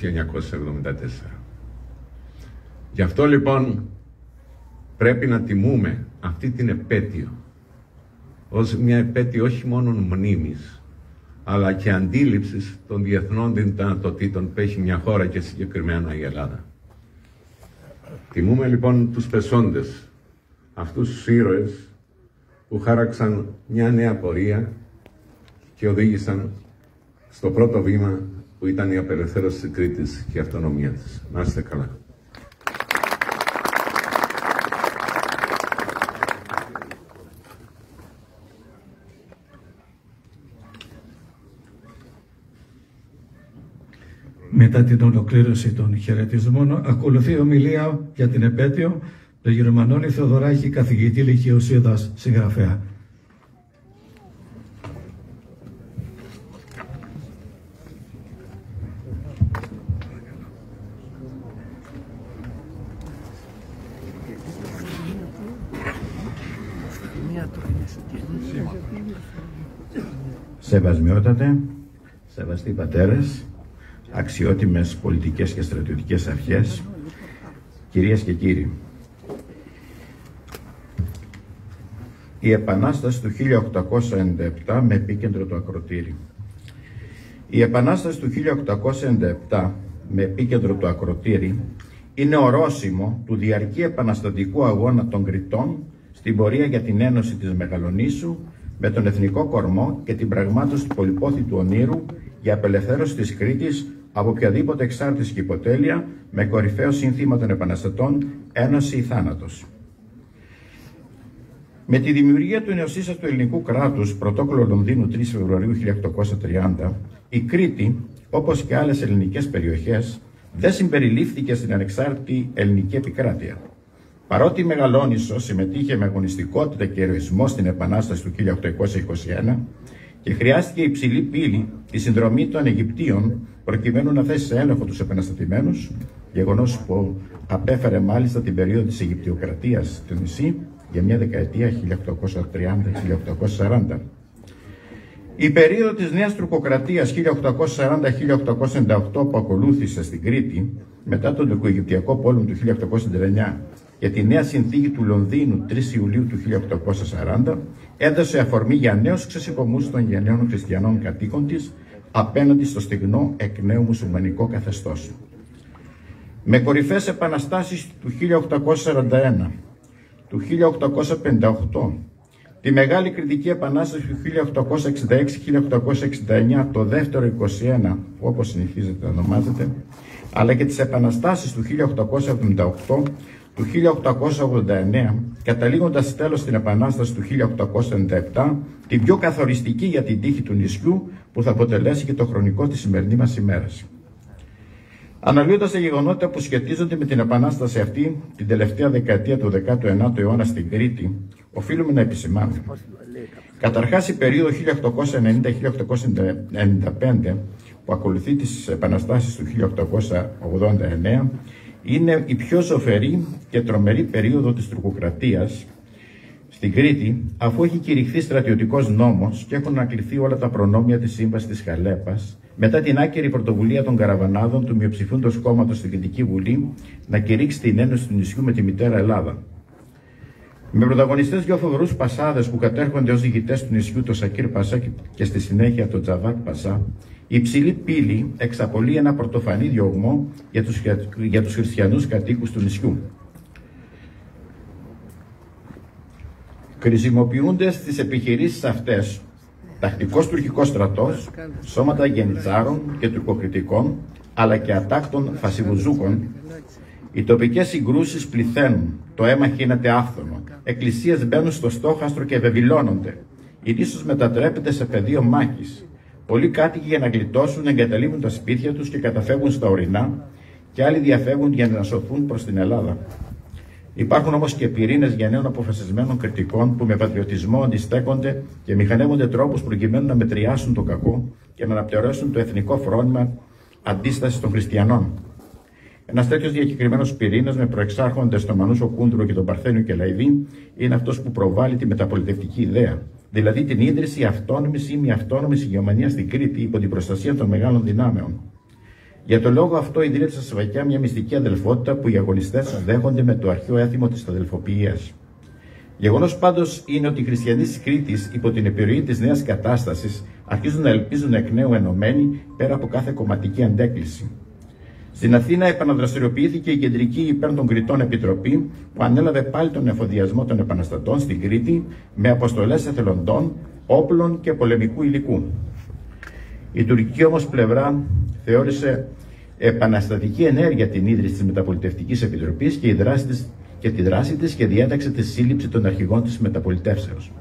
H: Γι' αυτό λοιπόν πρέπει να τιμούμε αυτή την επέτειο ως μια επέτειο όχι μόνο μνήμης, αλλά και αντίληψης των διεθνών δυνατοτήτων που έχει μια χώρα και συγκεκριμένα η Ελλάδα. Τιμούμε λοιπόν τους πεσόντες, αυτούς τους ήρωες που χάραξαν μια νέα πορεία και οδήγησαν στο πρώτο βήμα που ήταν η απελευθέρωση της Κρήτης και η αυτονομία της. Να είστε καλά.
E: Μετά την ολοκλήρωση των χαιρετισμών, ακολουθεί ομιλία για την επέτειο του κ. Μανώλη Θεοδωράκη, καθηγητή Λυκειοσίδας, συγγραφέα.
I: Σεβασμιότατε, σεβαστοί πατέρες, αξιότιμες πολιτικές και στρατιωτικές αρχές, κυρίες και κύριοι. Η Επανάσταση του 1897 με επίκεντρο το Ακροτήρι. Η Επανάσταση του 1897 με επίκεντρο το Ακροτήρι είναι ορόσημο του διαρκή επαναστατικού αγώνα των Κρητών στην πορεία για την ένωση της Μεγαλονήσου με τον εθνικό κορμό και την πραγμάτωση του πολυπόθητου ονείρου για απελευθέρωση της Κρήτης από οποιαδήποτε εξάρτηση και υποτέλεια, με κορυφαίο σύνθημα των επαναστατών «Ένωση ή θάνατος». Με τη δημιουργία του νεοσύστατου ελληνικού κράτους, πρωτόκολλο Λονδίνου 3 Φεβρουαρίου 1830, η Κρήτη, όπως και άλλες ελληνικές περιοχές, δεν συμπεριλήφθηκε στην ανεξάρτητη ελληνική επικράτεια. Παρότι η Μεγαλόνισσος συμμετείχε με αγωνιστικότητα και ηρωισμό στην Επανάσταση του 1821 και χρειάστηκε υψηλή πύλη τη συνδρομή των Αιγυπτίων προκειμένου να θέσει σε έλεγχο τους επαναστατημένους, γεγονός που απέφερε μάλιστα την περίοδο της Αιγυπτιοκρατίας στο νησί για μια δεκαετία 1830-1840. Η περίοδο της νέας τουρκοκρατίας 1840-1898 που ακολούθησε στην Κρήτη μετά τον τουρκο-αιγυπτιακό πόλεμο του 1839 και τη νέα συνθήκη του Λονδίνου 3 Ιουλίου του 1840 έδωσε αφορμή για νέους ξεσηκωμούς των γενναίων χριστιανών κατοίκων της απέναντι στο στιγνό εκ νέου μουσουλμανικό καθεστώς. Με κορυφές επαναστάσεις του 1841, του 1858, τη Μεγάλη Κρητική Επανάσταση του 1866-1869, το δεύτερο 21, όπως συνηθίζεται να ονομάζεται, αλλά και τις επαναστάσεις του 1878, του 1889, καταλήγοντας τέλος στην Επανάσταση του 1897, την πιο καθοριστική για την τύχη του νησιού, που θα αποτελέσει και το χρονικό της σημερινή μας ημέρας. Αναλύοντας τα γεγονότα που σχετίζονται με την Επανάσταση αυτή, την τελευταία δεκαετία του 19ου αιώνα στην Κρήτη, οφείλουμε να επισημάνουμε. Καταρχάς, η περίοδο 1890-1895, που ακολουθεί τις επαναστάσεις του 1889, είναι η πιο ζωφερή και τρομερή περίοδο της τουρκοκρατίας στην Κρήτη, αφού έχει κηρυχθεί στρατιωτικός νόμος και έχουν ανακληθεί όλα τα προνόμια της Σύμβασης της Χαλέπας, μετά την άκερη πρωτοβουλία των καραβανάδων του μειοψηφούντος κόμματος στην Κρητική Βουλή να κηρύξει την ένωση του νησιού με τη μητέρα Ελλάδα. Με πρωταγωνιστές δύο φοβερούς πασάδες που κατέρχονται ως διοικητές του νησιού, το Σακίρ Πασά και στη συνέχεια το Τζαβάκ Πασά, η υψηλή πύλη εξαπολύει ένα πρωτοφανή διωγμό για τους χριστιανούς κατοίκους του νησιού. Χρησιμοποιούνται στις επιχειρήσεις αυτές τακτικός τουρκικός στρατός, σώματα γενιτσάρων και τουρκοκριτικών, αλλά και ατάκτων φασιβουζούκων. Οι τοπικές συγκρούσεις πληθαίνουν, το αίμα χύνεται άφθονο, εκκλησίες μπαίνουν στο στόχαστρο και βεβηλώνονται, η νήσος μετατρέπεται σε πεδίο μάχης. Πολλοί κάτοικοι για να γλιτώσουν εγκαταλείπουν τα σπίτια τους και καταφεύγουν στα ορεινά, και άλλοι διαφεύγουν για να σωθούν προς την Ελλάδα. Υπάρχουν όμως και πυρήνες γενναίων αποφασισμένων κριτικών που με πατριωτισμό αντιστέκονται και μηχανεύονται τρόπους προκειμένου να μετριάσουν το κακό και να αναπτερώσουν το εθνικό φρόνημα αντίστασης των χριστιανών. Ένας τέτοιος διακεκριμένος πυρήνας με προεξάρχοντες τον Μανούσο Κούντουρο και τον Παρθένιο Κελαϊδί είναι αυτός που προβάλλει τη μεταπολιτευτική ιδέα, δηλαδή την ίδρυση αυτόνομης ή μη αυτόνομης ηγεμονίας στην Κρήτη υπό την προστασία των μεγάλων δυνάμεων. Για τον λόγο αυτό ιδρύεται στα Σλοβακιά μια μυστική αδελφότητα που οι αγωνιστές τους δέχονται με το αρχαίο έθιμο της αδελφοποιίας. Γεγονός πάντως είναι ότι οι χριστιανοί της Κρήτης, υπό την επιρροή της νέας κατάστασης, αρχίζουν να ελπίζουν εκ νέου ενωμένοι πέρα από κάθε κομματική αντέκκληση. Στην Αθήνα επαναδραστηριοποιήθηκε η Κεντρική Υπέρ των Κρητών Επιτροπή, που ανέλαβε πάλι τον εφοδιασμό των επαναστατών στην Κρήτη με αποστολές εθελοντών, όπλων και πολεμικού υλικού. Η τουρκική όμως πλευρά θεώρησε επαναστατική ενέργεια την ίδρυση της Μεταπολιτευτικής Επιτροπής και τη δράση της και διέταξε τη σύλληψη των αρχηγών της μεταπολιτεύσεως.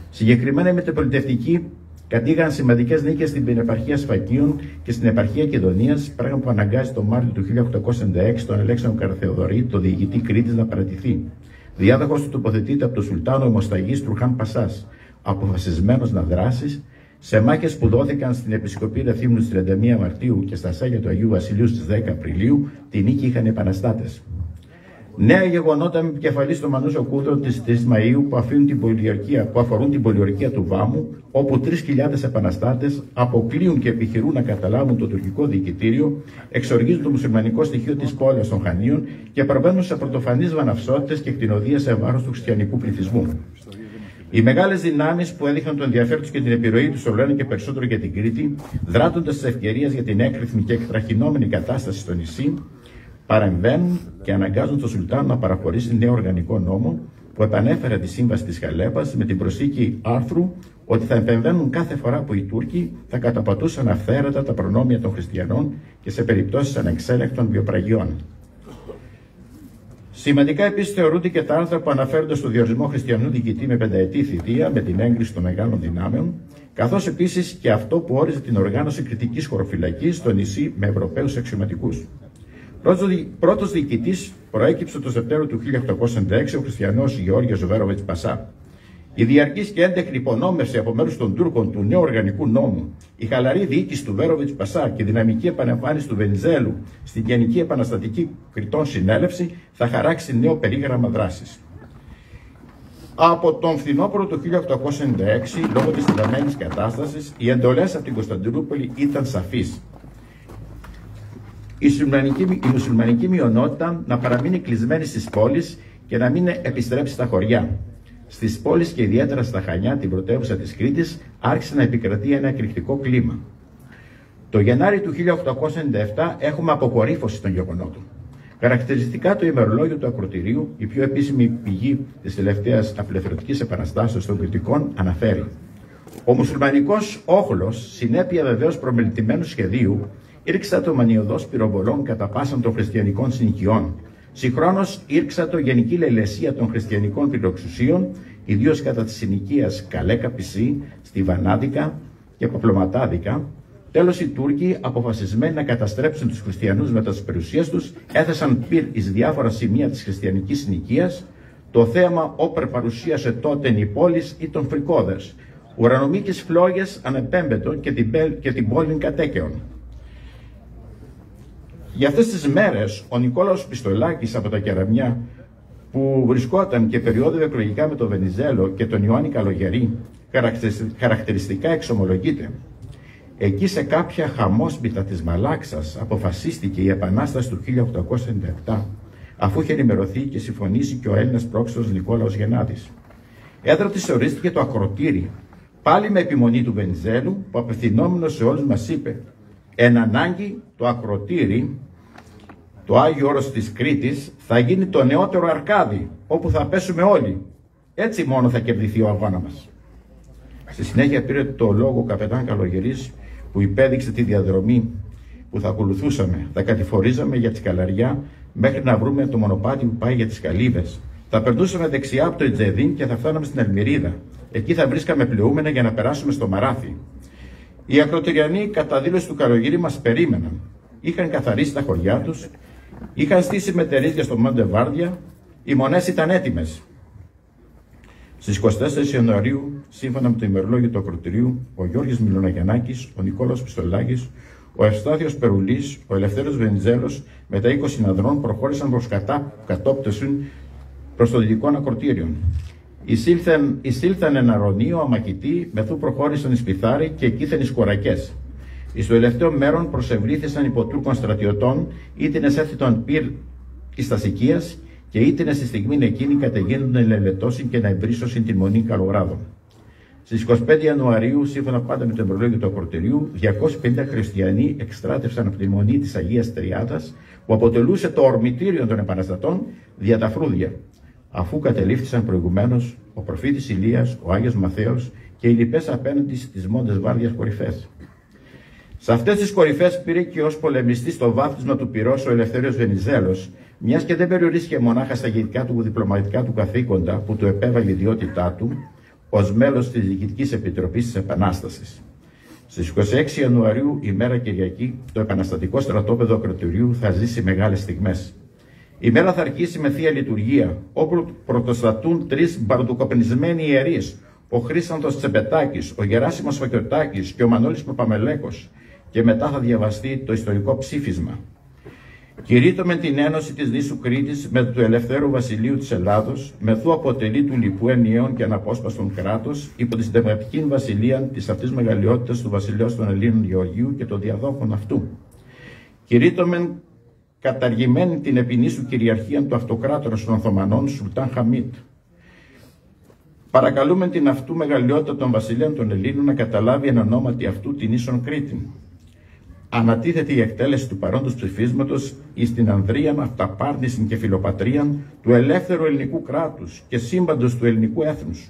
I: Συγκεκριμένα οι μεταπολιτευτικοί κατήγαν σημαντικές νίκες στην επαρχία Σφακίων και στην επαρχία Κεδονίας, πράγμα που αναγκάζει τον Μάρτιο του 1866 τον Αλέξανδρο Καραθεοδωρή, τον διοικητή Κρήτης, να παραιτηθεί. Διάδοχος του τοποθετείται από τον Σουλτάνο Αιμοσταγής Τουρχάν Πασάς, αποφασισμένος να δράσει σε μάχες που δόθηκαν στην Επισκοπή Ρεθύμνου στις 31 Μαρτίου και στα Σάγια του Αγίου Βασιλείου στις 10 Απριλίου. Τη νίκη είχαν οι επαναστάτες. Νέα γεγονότα με επικεφαλής τον Μανούσο Κούντουρο της 3 Μαΐου που αφορούν την πολιορκία του Βάμου, όπου 3.000 επαναστάτες αποκλείουν και επιχειρούν να καταλάβουν το τουρκικό διοικητήριο, εξοργίζουν το μουσουλμανικό στοιχείο της πόλης των Χανίων και προβαίνουν σε πρωτοφανείς βαναυσότητες και κτηνοδίες σε βάρος του χριστιανικού πληθυσμού. Οι μεγάλες δυνάμεις που έδειχναν το ενδιαφέρον τους και την επιρροή τους όλο ένα και περισσότερο για την Κρήτη, δράτοντας τις ευκαιρίες για την έκρηθμη και εκτραχυνόμενη κατάσταση στο νησί, παρεμβαίνουν και αναγκάζουν τον Σουλτάνο να παραχωρήσει νέο οργανικό νόμο που επανέφερε τη σύμβαση της Χαλέπας με την προσθήκη άρθρου ότι θα επεμβαίνουν κάθε φορά που οι Τούρκοι θα καταπατούσαν αυθαίρετα τα προνόμια των χριστιανών και σε περιπτώσεις ανεξέλεγκτων βιοπραγιών. Σημαντικά επίσης θεωρούνται και τα άρθρα που αναφέρονται στο διορισμό χριστιανού διοικητή με 5ετή θητεία με την έγκριση των μεγάλων δυνάμεων, καθώς επίσης και αυτό που όριζε την οργάνωση κριτικής χωροφυλακής στο νησί με Ευρωπαίους αξιωματικούς. Πρώτος διοικητής προέκυψε το Σεπτέμβριο του 1896 ο χριστιανός Γεώργιος Βέροβιτς Πασά. Η διαρκής και έντεχνη υπονόμευση από μέρους των Τούρκων του νέου οργανικού νόμου, η χαλαρή διοίκηση του Βέροβιτς Πασά και η δυναμική επανεμφάνιση του Βενιζέλου στην Γενική Επαναστατική Κρητών Συνέλευση θα χαράξει νέο περίγραμμα δράσης. Από τον φθινόπωρο του 1896, λόγω της τεταμένης κατάστασης, οι εντολές από την Κωνσταντινούπολη ήταν σαφείς. Η μουσουλμανική μειονότητα να παραμείνει κλεισμένη στις πόλεις και να μην επιστρέψει στα χωριά. Στις πόλεις και ιδιαίτερα στα Χανιά, την πρωτεύουσα της Κρήτης, άρχισε να επικρατεί ένα εκρηκτικό κλίμα. Το Γενάρη του 1897 έχουμε αποκορύφωση των γεγονότων. Χαρακτηριστικά το ημερολόγιο του Ακροτηρίου, η πιο επίσημη πηγή της τελευταίας απελευθερωτικής επαναστάσεως των Κρητικών, αναφέρει: ο μουσουλμανικός όχλος, συνέπεια βεβαίως προμελητημένου σχεδίου, ήρξα το μανιωδός πυροβολών κατά πάσαν των χριστιανικών συνοικιών. Συγχρόνως ήρξα το γενική λαιλεσία των χριστιανικών πυροξουσίων, ιδίως κατά της συνοικίας Καλέκα Πισή, Στιβανάδικα και Παπλωματάδικα. Τέλος, οι Τούρκοι, αποφασισμένοι να καταστρέψουν τους χριστιανούς μετά τις περιουσίες τους, έθεσαν πυρ εις διάφορα σημεία της χριστιανικής συνοικίας. Το θέαμα όπερ παρουσίασε τότε η πόλης ή των φρικόδες. Ουρανομίκης φλόγες ανεπέμπετο και την πόλην κατέκαιον. Για αυτές τις μέρες, ο Νικόλαος Πιστολάκης από τα Κεραμιά, που βρισκόταν και περιόδευε εκλογικά με τον Βενιζέλο και τον Ιωάννη Καλογερή, χαρακτηριστικά εξομολογείται: εκεί σε κάποια χαμόσπιτα της Μαλάξας αποφασίστηκε η Επανάσταση του 1897, αφού είχε ενημερωθεί και συμφωνήσει και ο Έλληνας πρόξενος Νικόλαος Γεννάδης. Έδρα της ορίστηκε το Ακροτήρι, πάλι με επιμονή του Βενιζέλου, που απευθυνόμενος σε όλους μας είπε: εν ανάγκη το Ακροτήρι, το Άγιο Όρος της Κρήτης, θα γίνει το νεότερο Αρκάδι, όπου θα πέσουμε όλοι. Έτσι μόνο θα κερδιθεί ο αγώνα μας. Στη συνέχεια πήρε το λόγο ο καπετάν Καλογερής, που υπέδειξε τη διαδρομή που θα ακολουθούσαμε. Θα κατηφορίζαμε για τη Σκαλαριά μέχρι να βρούμε το μονοπάτι που πάει για τις Καλύβες. Θα περνούσαμε δεξιά από το Ιτζεδίν και θα φτάναμε στην Ελμυρίδα. Εκεί θα βρίσκαμε πλεούμενα για να περάσουμε στο Μαράθι. Οι Ακροτηριανοί, κατά δήλωση του Καλογερή, μας περίμεναν. Είχαν καθαρίσει τα χωριά τους, είχαν στήσει μετερίζια στο Μοντεβάρδια, Οι μονές ήταν έτοιμες. Στις 24 Ιανουαρίου, σύμφωνα με το ημερολόγιο του ακροτηρίου, ο Γιώργης Μιλοναγιαννάκης, ο Νικόλαος Πιστολάκης, ο Ευστάθιος Περουλής, ο Ελευθέρος Βενιζέλος με τα 20 συναδρών προχώρησαν προς κατόπτωση προς το δυτικό ακροτήριο. Εισήλθαν εν Αρωνίο, αμαχητοί, μεθού προχώρησαν εις Πιθάρη και εκείθεν εις Κορακές. Εις το τελευταίο μέρον προσευλήθησαν υπό Τούρκων στρατιωτών, ήτινες έφθητον πυρ εις τα Σικίας και ήτινες στη στιγμή εκείνη κατεγίνονται να ελετώσουν και να εμπρίσωσουν την μονή Καλογράδων. Στις 25 Ιανουαρίου, σύμφωνα πάντα με το ημερολόγιο του ακροτηρίου, 250 χριστιανοί εκστράτευσαν από τη μονή της Αγίας Τριάδας, που αποτελούσε το ορμητήριο των επαναστατών, δια τα φρούδια, αφού κατελήφθησαν προηγουμένως ο προφήτης Ηλίας, ο Άγιος Μαθαίος και οι λοιπές απέναντι στις μόντες βάρδιας κορυφές. Σε αυτές τις κορυφές πήρε και ως πολεμιστής το βάπτισμα του πυρός ο Ελευθέριος Βενιζέλος, μιας και δεν περιορίστηκε μονάχα στα ηγετικά του διπλωματικά του καθήκοντα που του επέβαλε η ιδιότητά του ως μέλος της Διοικητικής Επιτροπής της Επανάστασης. Στις 26 Ιανουαρίου, ημέρα Κυριακή, το επαναστατικό στρατόπεδο ακροτηριού θα ζήσει μεγάλες στιγμές. Η μέρα θα αρχίσει με θεία λειτουργία, όπου πρωτοστατούν 3 μπαρδουκοπνισμένοι ιερείς, ο Χρήσανθος Τσεπετάκης, ο Γεράσιμος Φακιωτάκης και ο Μανώλης Παπαμελέκος, και μετά θα διαβαστεί το ιστορικό ψήφισμα. Κηρύττω με την ένωση της νήσου Κρήτης με του Ελευθέρου Βασιλείου της Ελλάδος, μεθού αποτελεί του λοιπού ενιαίων και αναπόσπαστον κράτος, υπό τη συνταγματική βασιλεία της αυτής μεγαλειότητας του βασιλέως των Ελλήνων Γεωργίου και των διαδόχων αυτού. Κηρύττω με καταργημένη την επινήσου κυριαρχία του αυτοκράτορας των Οθωμανών Σουλτάν Χαμίτ. Παρακαλούμε την αυτού μεγαλειότητα των βασιλέων των Ελλήνων να καταλάβει εν ονόματι αυτού την ίσον Κρήτη. Ανατίθεται η εκτέλεση του παρόντος ψηφίσματος εις την ανδρίαν, αυταπάρνησιν και φιλοπατρίαν του ελεύθερου ελληνικού κράτους και σύμπαντος του ελληνικού έθνους.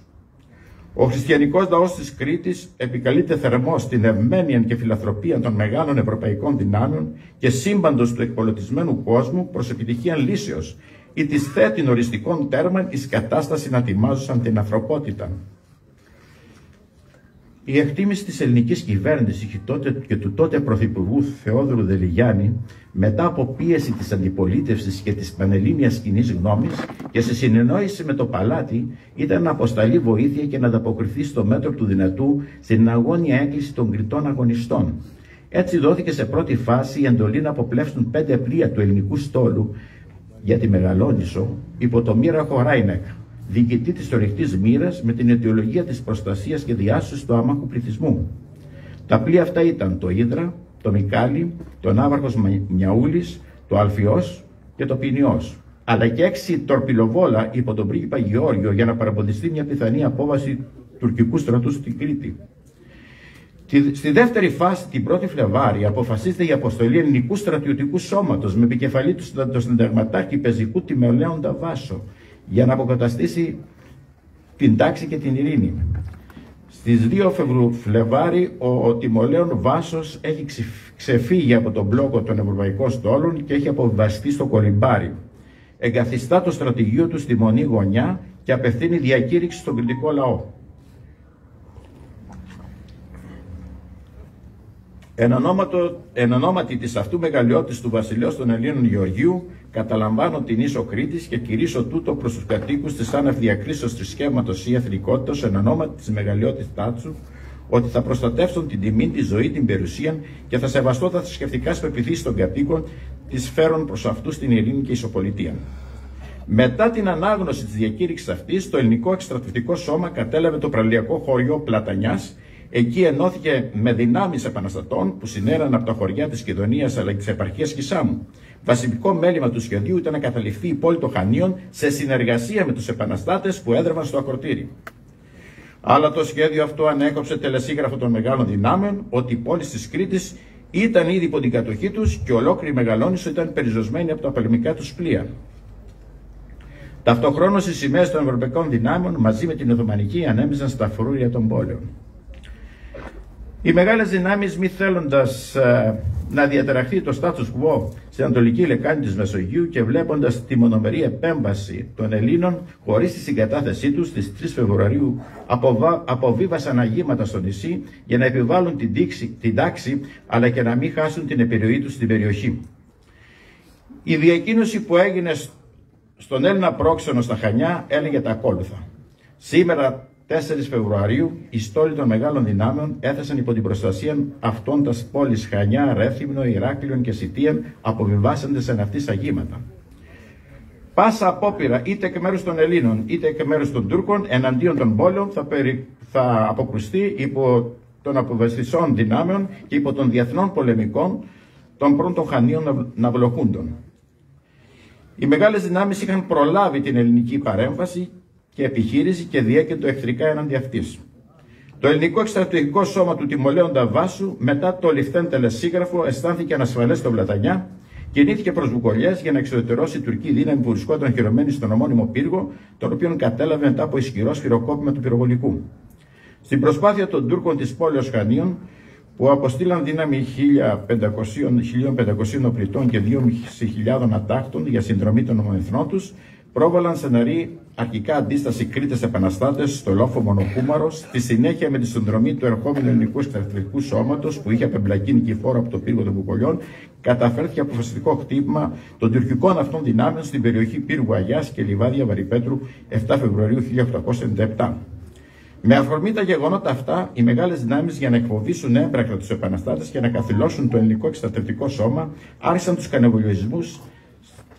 I: Ο χριστιανικός λαός της Κρήτης επικαλείται θερμός στην ευμένεια και φιλανθρωπία των μεγάλων ευρωπαϊκών δυνάμεων και σύμπαντος του εκπολιτισμένου κόσμου προς επιτυχία λύσεως, ή της θέτην οριστικών τέρμαν εις κατάσταση να τιμάζωσαν την ανθρωπότητα. Η εκτίμηση της ελληνικής κυβέρνησης και του τότε Πρωθυπουργού Θεόδωρου Δελιγιάννη, μετά από πίεση της αντιπολίτευσης και της πανελλήνιας κοινής γνώμης και σε συνεννόηση με το Παλάτι, ήταν να αποσταλεί βοήθεια και να ανταποκριθεί στο μέτρο του δυνατού στην αγώνια έκκληση των Κρητών αγωνιστών. Έτσι δόθηκε σε πρώτη φάση η εντολή να αποπλέψουν 5 πλοία του ελληνικού στόλου για τη Μεγαλόνισσο υπό το Μοίραχο Ράινεκ, διοικητή της ορεικτής μοίρας, με την αιτιολογία της προστασίας και διάσωσης του άμαχου πληθυσμού. Τα πλοία αυτά ήταν το Ύδρα, το Μικάλη, το Ναύαρχος Μιαούλης, το Αλφιός και το Ποινιός, αλλά και 6 τορπιλοβόλα υπό τον πρίγκιπα Γεώργιο για να παραμποδιστεί μια πιθανή απόβαση τουρκικού στρατού στην Κρήτη. Στη δεύτερη φάση, την 1η Φλεβάρη, αποφασίζεται η αποστολή ελληνικού στρατιωτικού σώματος με επικεφαλή του συνταγματάρχη πεζικού Τιμολέοντα Βάσο, για να αποκαταστήσει την τάξη και την ειρήνη. Στις 2 Φλεβάρη ο Τιμολέων Βάσος έχει ξεφύγει από τον μπλόκο των ευρωπαϊκών στόλων και έχει αποβιβαστεί στο Κολυμπάρι. Εγκαθιστά το στρατηγείο του στη Μονή Γωνιά και απευθύνει διακήρυξη στον κρητικό λαό. Εν ονόματι της αυτού μεγαλειότητας του βασιλέως των Ελλήνων Γεωργίου, καταλαμβάνω την ίσο Κρήτης και κηρύσω τούτο προς τους κατοίκους της άνευ διακρίσεως θρησκεύματος ή εθνικότητας, εν ονόματι της μεγαλειότητάς του, ότι θα προστατεύσουν την τιμή, τη ζωή, την περιουσία και θα σεβαστώ τα θρησκευτικά πεποιθήσεις των κατοίκων, τις φέρουν προς αυτούς την ειρήνη και ισοπολιτεία. Μετά την ανάγνωση της διακήρυξης αυτής, το ελληνικό εκστρατευτικό σώμα κατέλαβε το πραλιακό χωριό Πλατανιάς. Εκεί ενώθηκε με δυνάμεις επαναστατών που συνέραν από τα χωριά της Κιδωνίας αλλά και της επαρχίας Κισάμου. Βασικό μέλημα του σχεδίου ήταν να καταληφθεί η πόλη των Χανίων σε συνεργασία με τους επαναστάτες που έδρευαν στο ακροτήρι. Αλλά το σχέδιο αυτό ανέκοψε τελεσίγραφο των μεγάλων δυνάμεων ότι η πόλη της Κρήτης ήταν ήδη υπό την κατοχή τους και ολόκληρη η Μεγαλόνισσο ήταν περιζωσμένη από τα πολεμικά τους πλοία. Ταυτοχρόνως οι σημαίες των ευρωπαϊκών δυνάμεων μαζί με την Οθωμανική ανέμιζαν στα φρούρια των πόλεων. Οι μεγάλες δυνάμεις, μη θέλοντας να διαταραχθεί το status quo στην ανατολική λεκάνη της Μεσογείου και βλέποντας τη μονομερή επέμβαση των Ελλήνων χωρίς τη συγκατάθεσή τους, στις 3 Φεβρουαρίου αποβίβασαν αγήματα στο νησί για να επιβάλλουν την τάξη αλλά και να μην χάσουν την επιρροή τους στην περιοχή. Η διακοίνωση που έγινε στον Έλληνα πρόξενο στα Χανιά έλεγε τα ακόλουθα. Σήμερα, 4 Φεβρουαρίου, οι στόλοι των μεγάλων δυνάμεων έθεσαν υπό την προστασία αυτών τα πόλεις Χανιά, Ρέθυμνο, Ηράκλειον και Σιτίαν, αποβιβάσαντες εν αυτής αγήματα. Πάσα απόπειρα είτε εκ μέρους των Ελλήνων είτε εκ μέρους των Τούρκων εναντίον των πόλεων θα αποκρουστεί υπό των αποβεστησών δυνάμεων και υπό των διεθνών πολεμικών των πρώτων Χανίων ναυλοκούντων. Οι μεγάλες δυνάμεις είχαν προλάβει την ελληνική παρέμβαση και επιχείρηση και διέκαιτο εχθρικά εναντί αυτής. Το ελληνικό εκστρατηγικό σώμα του τιμολέοντα Βάσου, μετά το ληφθέν τελεσίγραφο, αισθάνθηκε ανασφαλές στο Πλατανιά, κινήθηκε προς Βουκολιές για να εξουδετερώσει η τουρκική δύναμη που βρισκόταν χειρωμένη στον ομώνυμο πύργο, τον οποίον κατέλαβε μετά από ισχυρό σφυροκόπημα του πυροβολικού. Στην προσπάθεια των Τούρκων της πόλεως Χανίων, που αποστήλαν δύναμη 1.500 οπλιτών και 2.500 ατάκτων για συνδρομή των ομοεθνών τους, πρόβαλαν στεναρή αρχικά αντίσταση Κρήτες επαναστάτες στο λόφο Μονοκούμαρος, στη συνέχεια με τη συνδρομή του ερχόμενου ελληνικού στρατιωτικού σώματος που είχε απεμπλακεί νικηφόρο από το πύργο των Βουκολιών, καταφέρθηκε αποφασιστικό χτύπημα των τουρκικών αυτών δυνάμεων στην περιοχή Πύργου Αγιάς και Λιβάδια Βαρυπέτρου 7 Φεβρουαρίου 1897. Με αφορμή τα γεγονότα αυτά, οι μεγάλες δυνάμεις για να εκφοβήσουν έμπρακτα τους επαναστάτες και να καθυλώσουν το ελληνικό εκστρατευτικό σώμα, άρχισαν τους κανεβολισμούς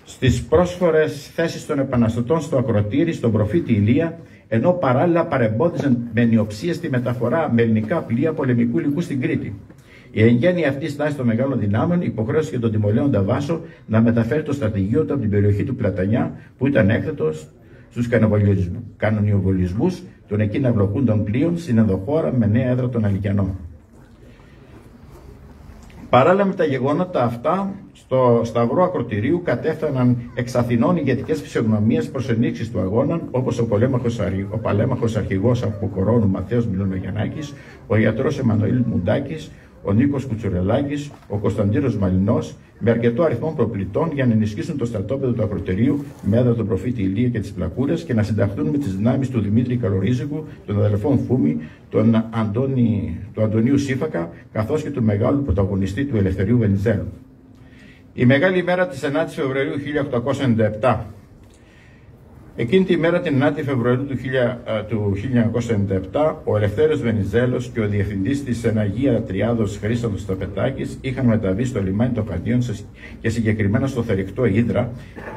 I: στις πρόσφορες θέσεις των επαναστατών στο Ακροτήρι, στον προφήτη Ηλία, ενώ παράλληλα παρεμπόδιζαν με νιοψίες τη μεταφορά με ελληνικά πλοία πολεμικού υλικού στην Κρήτη. Η εγγένεια αυτή στάση των μεγάλων δυνάμεων υποχρέωσε και τον τιμολέοντα Βάσο να μεταφέρει το στρατηγείο του από την περιοχή του Πλατανιά, που ήταν έκθετος στους κανονιοβολισμούς των εκεί ναυλοκούντων πλοίων στην ενδοχώρα με νέα έδρα των Αλικιανών. Παράλληλα με τα γεγονότα αυτά, στο Σταυρό Ακροτηρίου κατέφθαναν εξ Αθηνών ηγετικές φυσιογνωμίες προς ενίξεις του αγώνα, όπως ο παλέμαχος αρχηγός από Κορώνου Μαθαίος Μιλονογιαννάκης, ο ιατρός Εμμανουήλ Μουντάκης, ο Νίκος Κουτσουρελάκης, ο Κωνσταντίνος Μαλινός, με αρκετό αριθμό προπλητών για να ενισχύσουν το στρατόπεδο του Ακροτηρίου με έδρα τον προφήτη Ηλία και τις Πλακούρες και να συνταχθούν με τις δυνάμεις του Δημήτρη Καλορίζικου, των αδελφών Φούμη, του Αντωνίου Σύφακα, καθώς και του μεγάλου πρωταγωνιστή του Ελευθερίου Βενιζέλου. Η μεγάλη ημέρα της 9ης Φεβρουαρίου 1897. Εκείνη τη μέρα, την 9η Φεβρουαρίου του 1997, ο Ελευθέριος Βενιζέλος και ο διευθυντής της Εναγία Τριάδος Χρήστος Σταπετάκης είχαν μεταβεί στο λιμάνι των Χανίων και συγκεκριμένα στο Θερικτό Ύδρα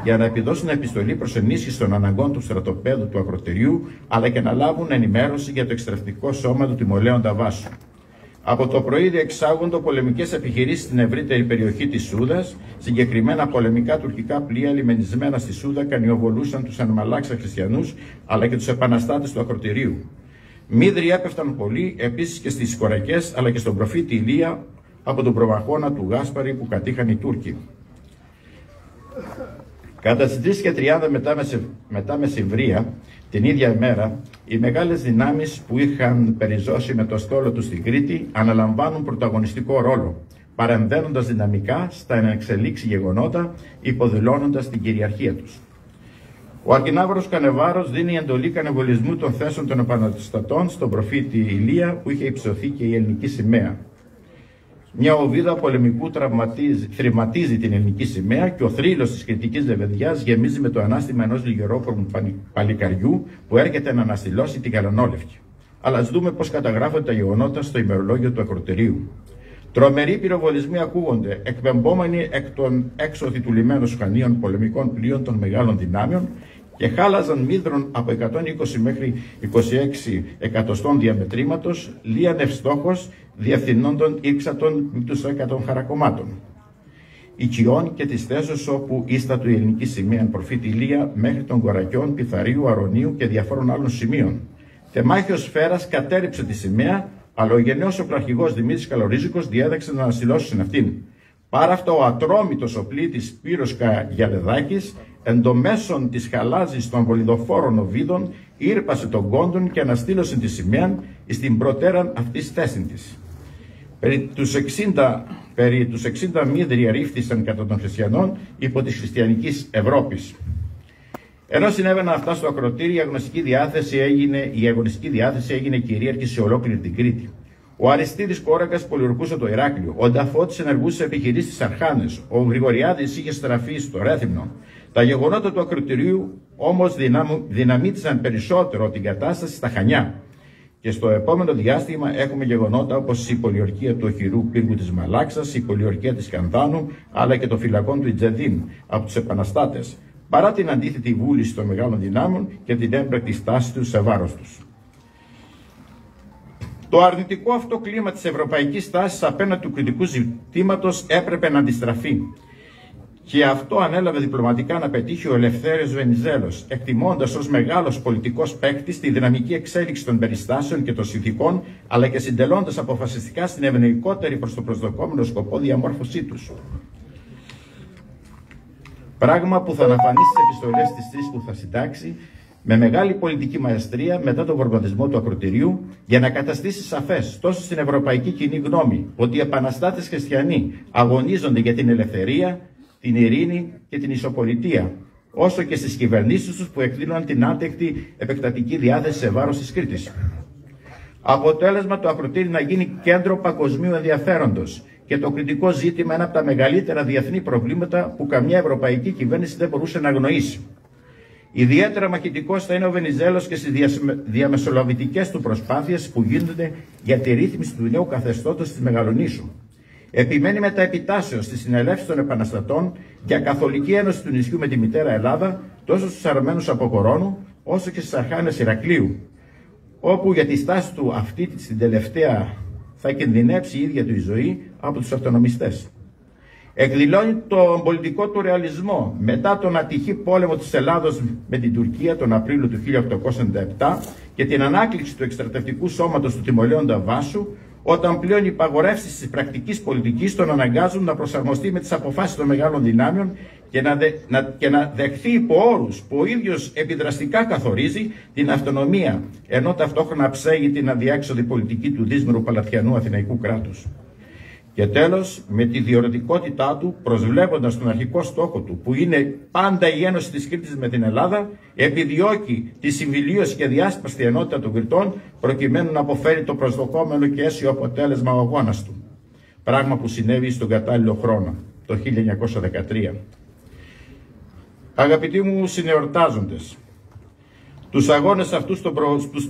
I: για να επιδώσουν επιστολή προς ενίσχυση των αναγκών του στρατοπέδου του Ακροτηριού, αλλά και να λάβουν ενημέρωση για το εξτρατευτικό σώμα του τιμολέοντα Βάσου. Από το πρωί διεξάγονται πολεμικές επιχειρήσεις στην ευρύτερη περιοχή της Σούδας. Συγκεκριμένα πολεμικά τουρκικά πλοία λιμενισμένα στη Σούδα κανιοβολούσαν τους ανεμαλάξα χριστιανούς αλλά και τους επαναστάτες του Ακροτηρίου. Μύδροι έπεφταν πολλοί επίσης και στις Κορακές αλλά και στον προφήτη Ηλία από τον προμαχώνα του Γάσπαρη που κατήχαν οι Τούρκοι. Κατά τις 3:30 μετά μεσημβρία, την ίδια ημέρα, οι μεγάλες δυνάμεις που είχαν περιζώσει με το στόλο τους στην Κρήτη αναλαμβάνουν πρωταγωνιστικό ρόλο, παρεμβαίνοντας δυναμικά στα ενεξελίξη γεγονότα, υποδηλώνοντας την κυριαρχία τους. Ο Αρκινάβρος Κανεβάρος δίνει εντολή κανεβολισμού των θέσεων των επαναστατών στον προφήτη Ηλία που είχε υψωθεί και η ελληνική σημαία. Μια οβίδα πολεμικού θρηματίζει την ελληνική σημαία και ο θρύλος της κριτικής λεβεδιάς γεμίζει με το ανάστημα ενός λιγερόκορμου παλικαριού που έρχεται να αναστηλώσει την Γαλανόλευκη. Αλλά ας δούμε πώς καταγράφονται τα γεγονότα στο ημερολόγιο του Ακροτηρίου. Τρομεροί πυροβολισμοί ακούγονται, εκπεμπόμενοι εκ των έξωθη του λιμένου Χανίων πολεμικών πλοίων των μεγάλων δυνάμεων και χάλαζαν μύδρων από 120 μέχρι 26 εκατοστών διαμετρήματος, λίαν ευστόχος, διευθυνόντων ύψατων τους 100 χαρακομμάτων. Οικειών και της θέσεως όπου ίστατο η ελληνική σημαία προφήτη Ηλία μέχρι των Κορακιών, Πιθαρίου, Αρωνίου και διαφόρων άλλων σημείων. Θεμάχιος Φέρας κατέριψε τη σημαία, αλλά ο γενναίος οπλαρχηγός Δημήτρης Καλορίζικος διέδεξε να αναστηλώσει αυτήν. Πάρα αυτό ο ατρόμητος ο πλήτης Σπύρος Καγιαλεδάκης, εν το μέσον της χαλάζης των βολιδοφόρων οβίδων, ήρπασε τον κόντον και αναστήλωσε τη σημαία στην προτέραν αυτής θέσιν της. Περί τους 60 μύδροι ερήφθησαν κατά των χριστιανών υπό της χριστιανικής Ευρώπης. Ενώ συνέβαιναν αυτά στο Ακροτήρι, η αγωνιστική διάθεση έγινε κυρίαρχη σε ολόκληρη την Κρήτη. Ο Αριστίδης Κόρακας πολιορκούσε το Ηράκλειο. Ο Νταφώτης ενεργούσε επιχειρήσεις στις Αρχάνες. Ο Γρηγοριάδης είχε στραφεί στο Ρέθυμνο. Τα γεγονότα του ακροτηρίου όμως δυναμίτισαν περισσότερο την κατάσταση στα Χανιά. Και στο επόμενο διάστημα έχουμε γεγονότα όπως η πολιορκία του οχυρού πύργου της Μαλάξας, η πολιορκία της Κανδάνου, αλλά και των φυλακών του Ιτζεδίν από τους επαναστάτες, παρά την αντίθετη βούληση των μεγάλων δυνάμεων και την έμπρακτη στάση τους σε βάρος τους. Το αρνητικό αυτό κλίμα της ευρωπαϊκής τάσης απέναντι του κριτικού ζητήματος έπρεπε να αντιστραφεί. Και αυτό ανέλαβε διπλωματικά να πετύχει ο Ελευθέριος Βενιζέλος, εκτιμώντας ως μεγάλος πολιτικός παίκτης τη δυναμική εξέλιξη των περιστάσεων και των συνθηκών, αλλά και συντελώντας αποφασιστικά στην ευνοϊκότερη προς το προσδοκόμενο σκοπό διαμόρφωσή τους. Πράγμα που θα αναφανεί στις επιστολές της τρεις που θα συντάξει με μεγάλη πολιτική μαεστρία μετά τον βομβαρδισμό του ακροτηρίου, για να καταστήσει σαφές τόσο στην ευρωπαϊκή κοινή γνώμη ότι οι επαναστάτες χριστιανοί αγωνίζονται για την ελευθερία, την ειρήνη και την ισοπολιτεία, όσο και στις κυβερνήσεις τους που εκδήλωναν την άτεκτη επεκτατική διάθεση σε βάρος της Κρήτης. Αποτέλεσμα το ακροτήρι να γίνει κέντρο παγκοσμίου ενδιαφέροντος και το κριτικό ζήτημα ένα από τα μεγαλύτερα διεθνή προβλήματα που καμιά ευρωπαϊκή κυβέρνηση δεν μπορούσε να αγνοήσει. Ιδιαίτερα μαχητικός θα είναι ο Βενιζέλος και στις διαμεσολαβητικές του προσπάθειες που γίνονται για τη ρύθμιση του νέου καθεστώτος της Μεγαλονήσου. Επιμένει με τα επιτάσεως στη συνελεύση των επαναστατών για καθολική ένωση του νησιού με τη μητέρα Ελλάδα, τόσο στους Αρμένους από Κορώνου, όσο και στις Αρχάνες Ηρακλείου, όπου για τη στάση του αυτή την τελευταία θα κινδυνεύσει η ίδια του η ζωή από τους αυτονομιστές. Εκδηλώνει τον πολιτικό του ρεαλισμό μετά τον ατυχή πόλεμο της Ελλάδος με την Τουρκία τον Απρίλιο του 1897 και την ανάκληση του εκστρατευτικού σώματος του τιμωρέοντα Βάσου, όταν πλέον οι υπαγορεύσεις της πρακτικής πολιτικής τον αναγκάζουν να προσαρμοστεί με τις αποφάσεις των μεγάλων δυνάμεων και να δεχθεί υπό όρους που ο ίδιος επιδραστικά καθορίζει την αυτονομία, ενώ ταυτόχρονα ψέγει την αδιάξοδη πολιτική του δύσμερου παλατιανού αθηναϊκού κράτους. Και τέλος, με τη διορατικότητά του, προσβλέποντας τον αρχικό στόχο του, που είναι πάντα η ένωση της Κρήτης με την Ελλάδα, επιδιώκει τη συμφιλίωση και διάσπαστη ενότητα των Κρητών, προκειμένου να αποφέρει το προσδοκόμενο και αίσιο αποτέλεσμα ο αγώνας του. Πράγμα που συνέβη στον κατάλληλο χρόνο, το 1913. Αγαπητοί μου συνεορτάζοντες, τους αγώνες αυτούς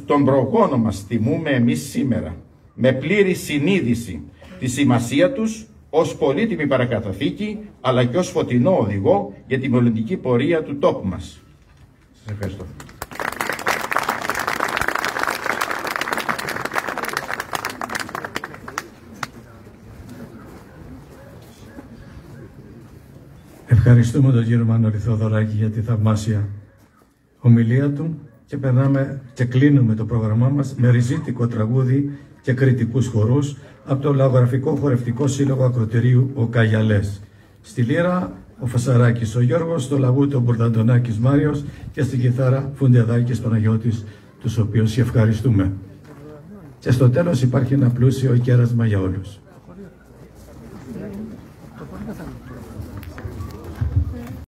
I: των προγόνων μας τιμούμε εμείς σήμερα, με πλήρη συνείδηση τη σημασία τους ως πολύτιμη παρακαταθήκη, αλλά και ως φωτεινό οδηγό για τη μελλοντική πορεία του τόπου μας. Σας ευχαριστώ.
E: Ευχαριστούμε τον κύριο Μανώλη Θεοδωράκη για τη θαυμάσια ομιλία του και περνάμε και κλείνουμε το πρόγραμμά μας με ριζίτικο τραγούδι και κριτικούς χορούς από το Λαογραφικό Χορευτικό Σύλλογο Ακροτηρίου ο Καγιαλές. Στη λύρα ο Φασαράκης ο Γιώργος, στο λαγούτο ο Μπουρδαντονάκης Μάριος και στην κιθάρα Φουντεδάκης Παναγιώτης, τους οποίους ευχαριστούμε. Και στο τέλος υπάρχει ένα πλούσιο κέρασμα για όλους.